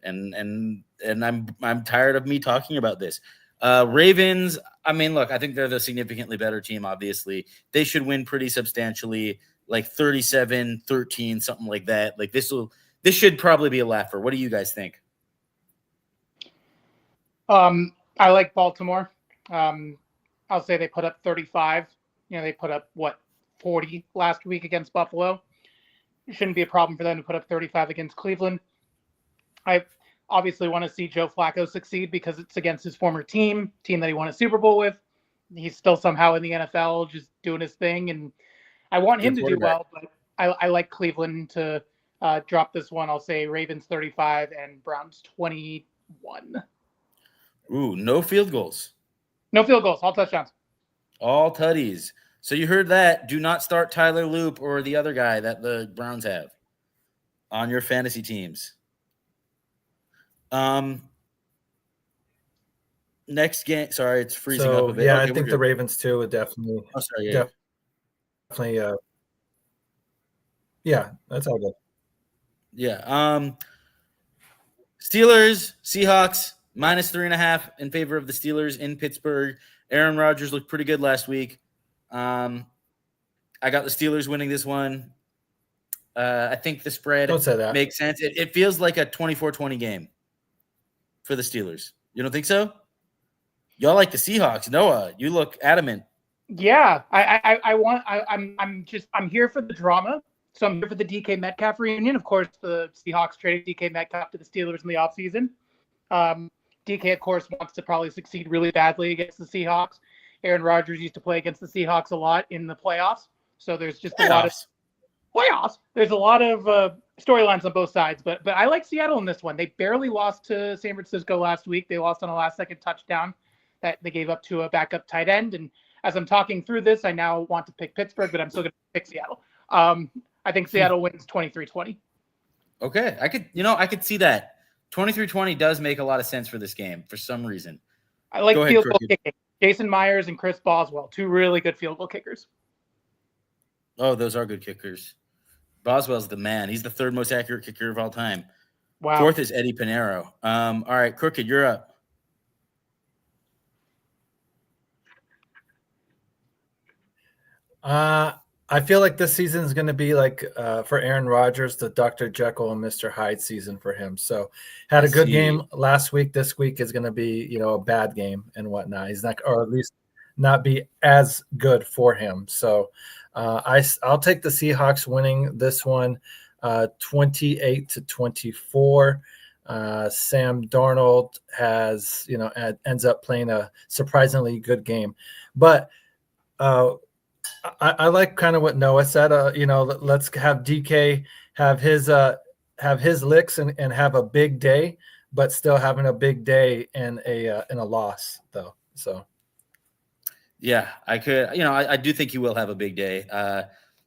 I'm tired of me talking about this. Ravens, I mean, look, I think they're the significantly better team, obviously. They should win pretty substantially, like 37-13, something like that. Like this should probably be a laugher. What do you guys think? I like Baltimore. I'll say they put up 35. They put up 40 last week against Buffalo. It shouldn't be a problem for them to put up 35 against Cleveland. I obviously want to see Joe Flacco succeed because it's against his former team that he won a Super Bowl with. He's still somehow in the NFL just doing his thing, and I want him to do well, but I like Cleveland to drop this one. I'll say Ravens 35 and Browns 21. Ooh, no field goals. No field goals, all touchdowns. All tutties. So you heard that. Do not start Tyler Loop or the other guy that the Browns have on your fantasy teams. Next game. Sorry, it's freezing up a bit. Yeah, okay, I think the Ravens too would definitely. Oh, sorry. Yeah. Definitely. Yeah, that's all good. Yeah. Steelers, Seahawks, -3.5 in favor of the Steelers in Pittsburgh. Aaron Rodgers looked pretty good last week. I got the Steelers winning this one. I think the spread makes sense. It feels like a 24-20 game for the Steelers. You don't think so? Y'all like the Seahawks. Noah, you look adamant. Yeah, I'm here for the drama. So I'm here for the DK Metcalf reunion. Of course, the Seahawks traded DK Metcalf to the Steelers in the offseason. DK, of course, wants to probably succeed really badly against the Seahawks. Aaron Rodgers used to play against the Seahawks a lot in the playoffs. So there's just a lot of playoffs. There's a lot of storylines on both sides. But I like Seattle in this one. They barely lost to San Francisco last week. They lost on a last-second touchdown that they gave up to a backup tight end. And as I'm talking through this, I now want to pick Pittsburgh, but I'm still going to pick Seattle. I think Seattle wins 23-20. Okay. I could see that. 23-20 does make a lot of sense for this game for some reason. I like field goal kicking. Jason Myers and Chris Boswell, two really good field goal kickers. Oh, those are good kickers. Boswell's the man. He's the third most accurate kicker of all time. Wow. Fourth is Eddie Pinero. All right, Crooked, you're up. I feel like this season is going to be like for Aaron Rodgers, the Dr. Jekyll and Mr. Hyde season for him. So had a good game last week. This week is going to be, a bad game and whatnot. He's not, or at least not be as good for him. So I'll take the Seahawks winning this one 28-24. Sam Darnold has, ends up playing a surprisingly good game. But I like kind of what Noah said. Let's have DK have his licks and have a big day, but still having a big day in a loss though. So, yeah, I could. I do think he will have a big day.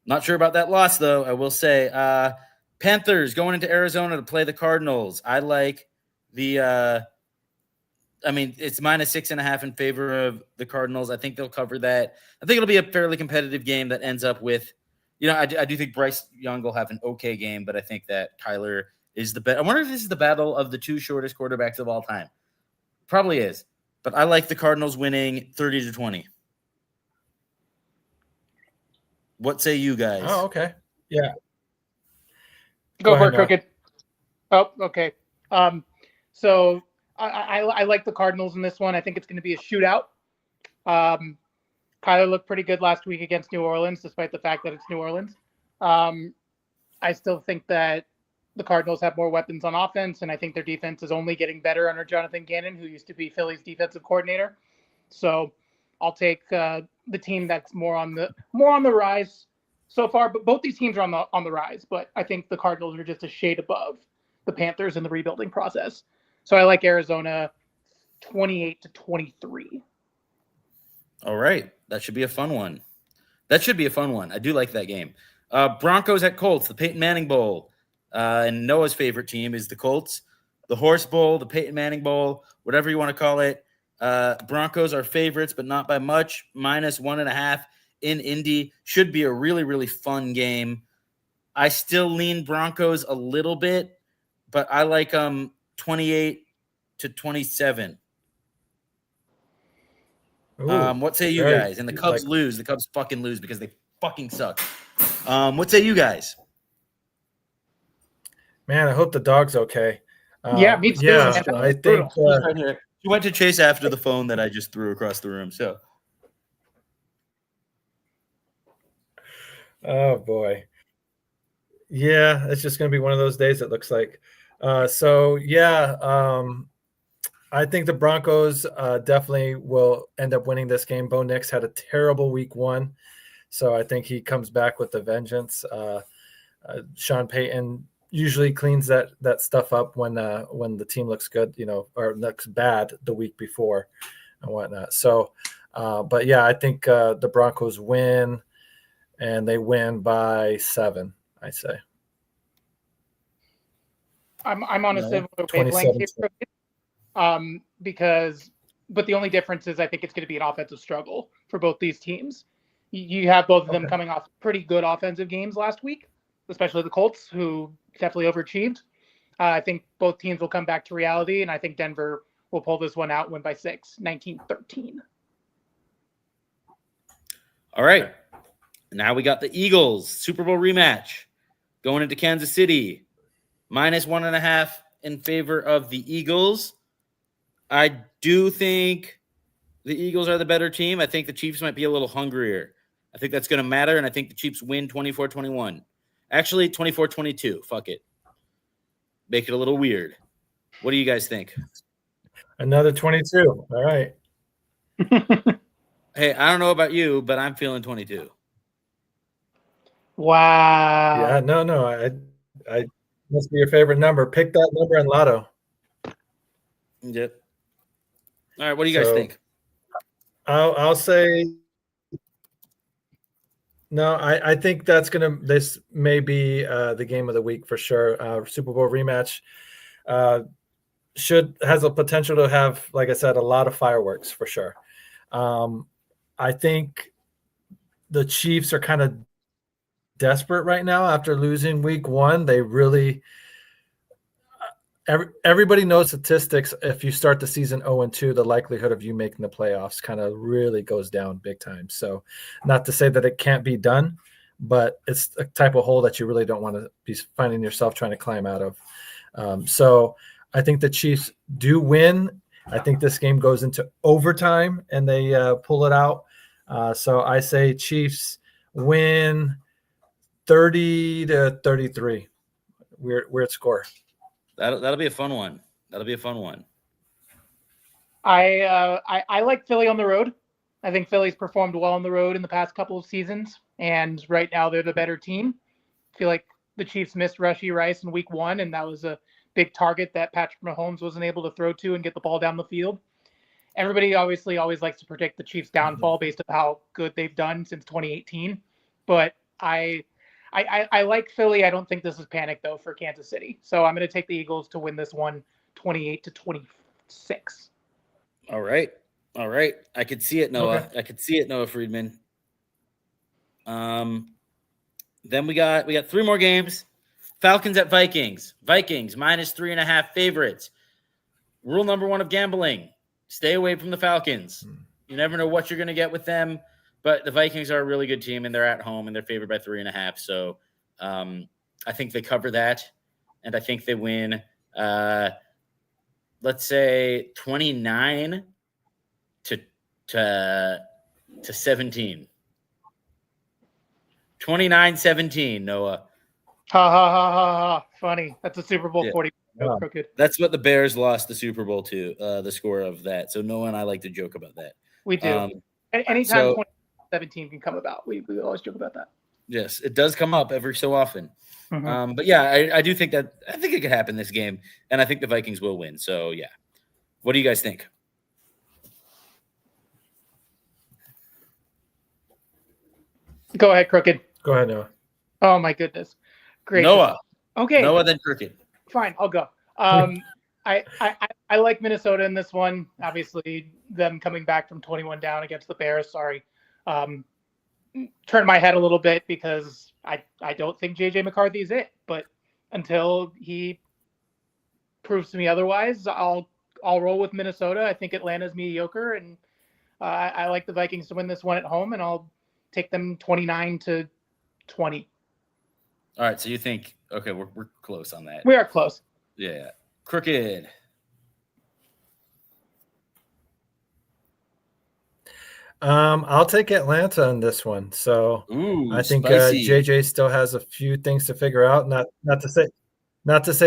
Not sure about that loss though. I will say, Panthers going into Arizona to play the Cardinals. I like the. It's -6.5 in favor of the Cardinals. I think they'll cover that. I think it'll be a fairly competitive game that ends up with, I do think Bryce Young will have an okay game, but I think that Kyler is the best. I wonder if this is the battle of the two shortest quarterbacks of all time. Probably is, but I like the Cardinals winning 30-20. What say you guys? Oh, okay. Yeah. Go for it, Crooked. Oh, okay. So I like the Cardinals in this one. I think it's going to be a shootout. Kyler looked pretty good last week against New Orleans, despite the fact that it's New Orleans. I still think that the Cardinals have more weapons on offense, and I think their defense is only getting better under Jonathan Gannon, who used to be Philly's defensive coordinator. So I'll take the team that's more on the rise so far. But both these teams are on the rise. But I think the Cardinals are just a shade above the Panthers in the rebuilding process. So I like Arizona 28-23. All right. That should be a fun one. I do like that game. Broncos at Colts, the Peyton Manning Bowl. And Noah's favorite team is the Colts. The Horse Bowl, the Peyton Manning Bowl, whatever you want to call it. Broncos are favorites, but not by much. -1.5 in Indy. Should be a really, really fun game. I still lean Broncos a little bit, but I like 28-27. What say you guys? And the Cubs lose. The Cubs fucking lose because they fucking suck. What say you guys? Man, I hope the dog's okay. Yeah, me too. Yeah, I think She went to chase after the phone that I just threw across the room. So, oh boy, yeah, it's just gonna be one of those days. It looks like. I think the Broncos definitely will end up winning this game. Bo Nix had a terrible week 1, so I think he comes back with a vengeance. Sean Payton usually cleans that stuff up when the team looks good, or looks bad the week before and whatnot. So, but yeah, I think the Broncos win, and they win by 7. I say. I'm on a similar wavelength here, but the only difference is I think it's going to be an offensive struggle for both these teams. You have both of them coming off pretty good offensive games last week, especially the Colts, who definitely overachieved. I think both teams will come back to reality, and I think Denver will pull this one out, win by 6, 19-13. all right. Now we got the Eagles Super Bowl rematch going into Kansas City. -1.5 in favor of the Eagles. I do think the Eagles are the better team. I think the Chiefs might be a little hungrier. I think that's going to matter, and I think the Chiefs win 24-21. Actually, 24-22. Fuck it. Make it a little weird. What do you guys think? Another 22. All right. Hey, I don't know about you, but I'm feeling 22. Wow. Yeah, no. I must be your favorite number. Pick that number in Lotto. Yep. All right, what do you guys think? I'll say no. I think this may be the game of the week for sure. Super Bowl rematch has a potential to have, like I said, a lot of fireworks for sure. I think the Chiefs are kind of desperate right now after losing week 1. They really everybody knows statistics. If you start the season 0-2, the likelihood of you making the playoffs kind of really goes down big time. So not to say that it can't be done, but it's a type of hole that you really don't want to be finding yourself trying to climb out of. So I think the Chiefs do win. I think this game goes into overtime and they pull it out. So I say Chiefs win 30-33. Weird score. That'll be a fun one. That'll be a fun one. I like Philly on the road. I think Philly's performed well on the road in the past couple of seasons, and right now they're the better team. I feel like the Chiefs missed Rashee Rice in week 1, and that was a big target that Patrick Mahomes wasn't able to throw to and get the ball down the field. Everybody obviously always likes to predict the Chiefs' downfall based on how good they've done since 2018, but I like Philly. I don't think this is panic, though, for Kansas City. So I'm going to take the Eagles to win this one 28-26. All right. I could see it, Noah. Okay. I could see it, Noah Friedman. Then we got 3 more games. Falcons at Vikings. Vikings -3.5 favorites. Rule number 1 of gambling: stay away from the Falcons. You never know what you're going to get with them. But the Vikings are a really good team, and they're at home, and they're favored by 3.5. So I think they cover that, and I think they win. Let's say 29 to 17. 29-17. Noah. Ha ha ha ha ha! Funny. That's a Super Bowl 40. Wow. Crooked. That's what the Bears lost the Super Bowl to. The score of that. So Noah and I like to joke about that. We do. Anytime 2017 can come about, we always joke about that. Yes, it does come up every so often. Mm-hmm. But yeah, I do think that I think it could happen this game, and I think the Vikings will win. So yeah, what do you guys think? Go ahead, Crooked. Go ahead, Noah. Oh my goodness, great. Noah. Okay. Noah, then Crooked. Fine, I'll go. I like Minnesota in this one. Obviously, them coming back from 21 down against the Bears. Sorry. Turn my head a little bit because I don't think JJ McCarthy is it. But until he proves to me otherwise, I'll roll with Minnesota. I think Atlanta's mediocre, and I like the Vikings to win this one at home, and I'll take them 29-20. All right, so you think okay, we're close on that. We are close. Yeah. Crooked. I'll take Atlanta in this one. So Ooh, I think spicy. JJ still has a few things to figure out. Not to say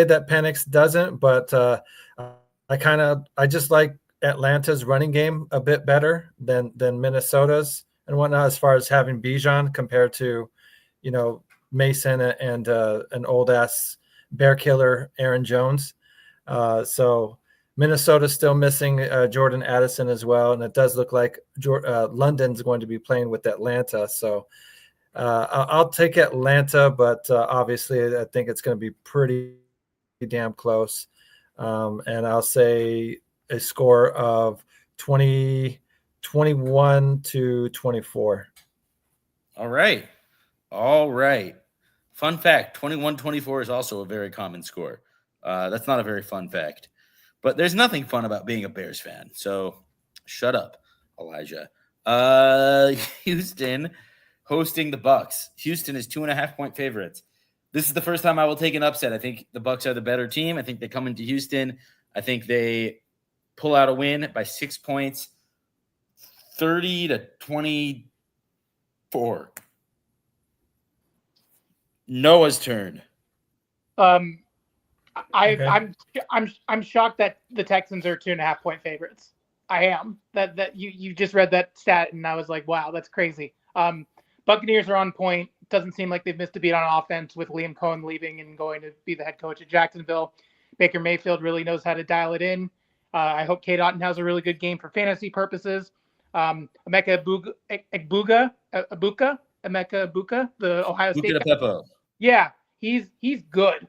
that Penix doesn't, but I just like Atlanta's running game a bit better than Minnesota's and whatnot, as far as having Bijan compared to, Mason and an old ass bear killer Aaron Jones. So Minnesota's still missing Jordan Addison as well, and it does look like London's going to be playing with Atlanta. So I'll take Atlanta, but obviously I think it's going to be pretty damn close. And I'll say a score of 21-24. All right. Fun fact, 21-24 is also a very common score. That's not a very fun fact. But there's nothing fun about being a Bears fan. So shut up, Elijah. Houston hosting the Bucks. Houston is 2.5-point favorites. This is the first time I will take an upset. I think the Bucks are the better team. I think they come into Houston. I think they pull out a win by 6 points, 30-24. Noah's turn. I'm shocked that the Texans are 2.5-point favorites. I am. That you just read that stat and I was like, wow, that's crazy. Buccaneers are on point. Doesn't seem like they've missed a beat on offense with Liam Cohen leaving and going to be the head coach at Jacksonville. Baker Mayfield really knows how to dial it in. I hope Kate Otten has a really good game for fantasy purposes. Emeka Egbuka, the Ohio State guy. Yeah, he's good.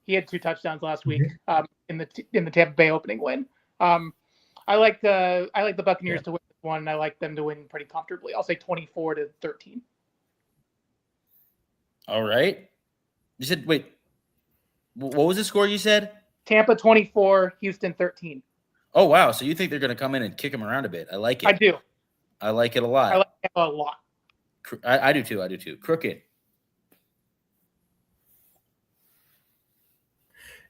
He had 2 touchdowns last week in the Tampa Bay opening win. I like the Buccaneers to win this one. I like them to win pretty comfortably. I'll say 24-13. All right. You said, wait, what was the score you said? Tampa 24, Houston 13. Oh, wow. So you think they're going to come in and kick them around a bit. I like it. I do. I like it a lot. I like Tampa a lot. I do too. I do too. Crooked.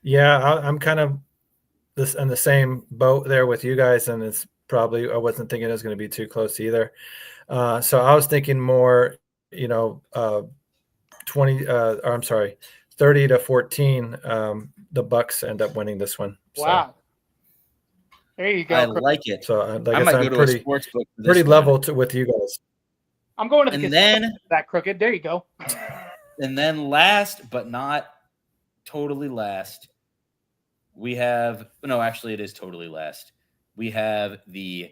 Yeah, I'm kind of this in the same boat there with you guys, and it's probably I wasn't thinking it was going to be too close either. So I was thinking more, 30-14. The Bucks end up winning this one. Wow. There you go. I like it. So I might go to a sports book. Pretty level with you guys. I'm going to the casino for that, Crooked. There you go. And then last but not totally last, we have actually it is totally last. We have the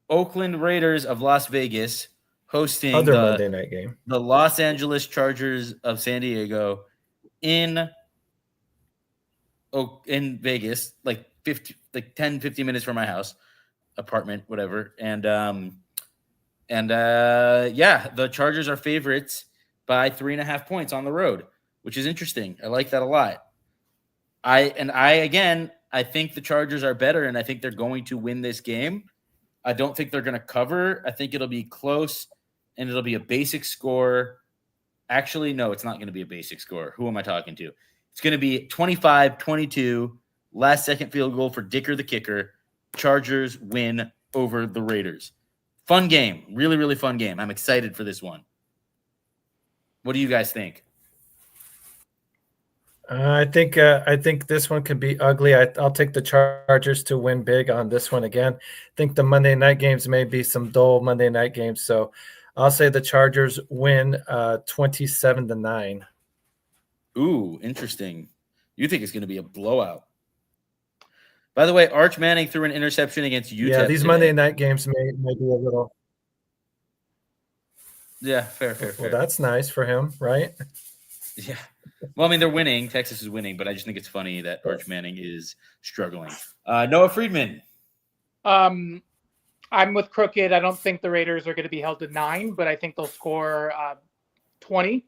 Oakland Raiders of Las Vegas hosting Other Monday night game. The Los Angeles Chargers of San Diego in Vegas, like 10, 15 minutes from my house, apartment, whatever. And the Chargers are favorites by 3.5 points on the road, which is interesting. I like that a lot. I think the Chargers are better, and I think they're going to win this game. I don't think they're going to cover. I think it'll be close, and it'll be a basic score. Actually, no, it's not going to be a basic score. Who am I talking to? It's going to be 25-22, last second field goal for Dicker the kicker. Chargers win over the Raiders. Fun game. Really, really fun game. I'm excited for this one. What do you guys think? I think this one could be ugly. I'll take the Chargers to win big on this one again. I think the Monday night games may be some dull Monday night games, so I'll say the Chargers win 27-9. Ooh, interesting. You think it's going to be a blowout? By the way, Arch Manning threw an interception against UTEP. Yeah, these today. Monday night games may be a little. Yeah, fair. Well, that's nice for him, right? Yeah. Well, I mean, they're winning. Texas is winning, but I just think it's funny that Arch Manning is struggling. Noah Friedman. I'm with Crooked. I don't think the Raiders are going to be held to 9, but I think they'll score 20,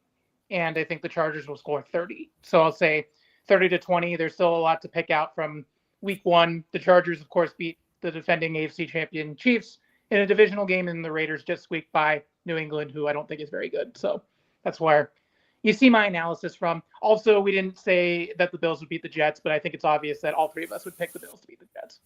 and I think the Chargers will score 30. So I'll say 30-20. There's still a lot to pick out from week 1. The Chargers, of course, beat the defending AFC champion Chiefs in a divisional game, and the Raiders just squeaked by New England, who I don't think is very good. So that's where you see my analysis from. Also, we didn't say that the Bills would beat the Jets, but I think it's obvious that all three of us would pick the Bills to beat the Jets.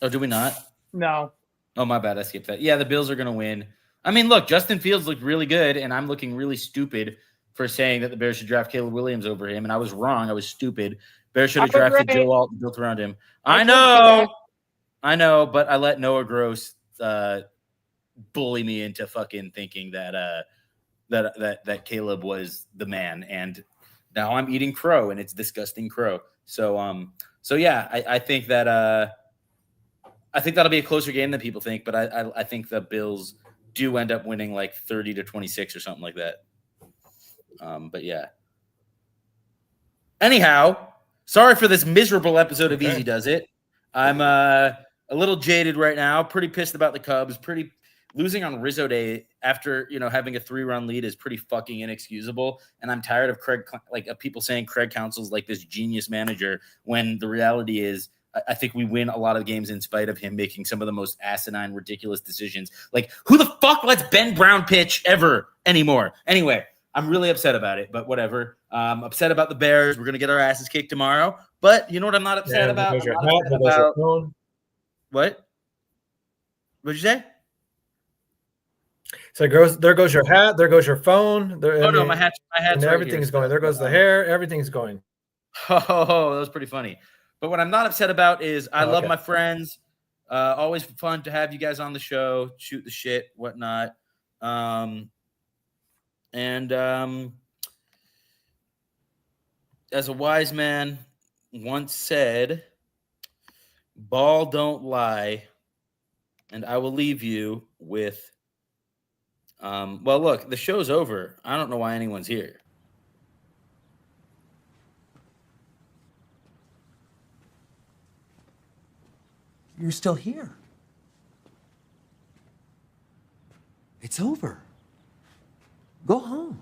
Oh, do we not? No. Oh, my bad. I skipped that. Yeah, the Bills are going to win. I mean, look, Justin Fields looked really good, and I'm looking really stupid for saying that the Bears should draft Caleb Williams over him, and I was wrong. I was stupid. Bears should have drafted Joe Alt and built around him. I know, but I let Noah Gross bully me into fucking thinking that that Caleb was the man, and now I'm eating crow, and it's disgusting crow. So yeah, I think that I think that'll be a closer game than people think, but I think the Bills do end up winning like 30-26 or something like that. But yeah. Anyhow, sorry for this miserable episode of Easy Does It. I'm a little jaded right now. Pretty pissed about the Cubs. Pretty losing on Rizzo Day after having a 3-run lead is pretty fucking inexcusable. And I'm tired of of people saying Craig Counsell's like this genius manager when the reality is I think we win a lot of games in spite of him making some of the most asinine, ridiculous decisions. Like, who the fuck lets Ben Brown pitch ever anymore? Anyway, I'm really upset about it, but whatever. I'm upset about the Bears. We're going to get our asses kicked tomorrow. But you know what I'm not upset about? What? What'd you say? So there goes your hat. There goes your phone. No, my hat's and right everything's going. There goes the hair. Everything's going. Oh, that was pretty funny. But what I'm not upset about is I love my friends. Always fun to have you guys on the show, shoot the shit, whatnot. As a wise man once said, ball don't lie. And I will leave you with, well, look, the show's over. I don't know why anyone's here. You're still here. It's over. Go home.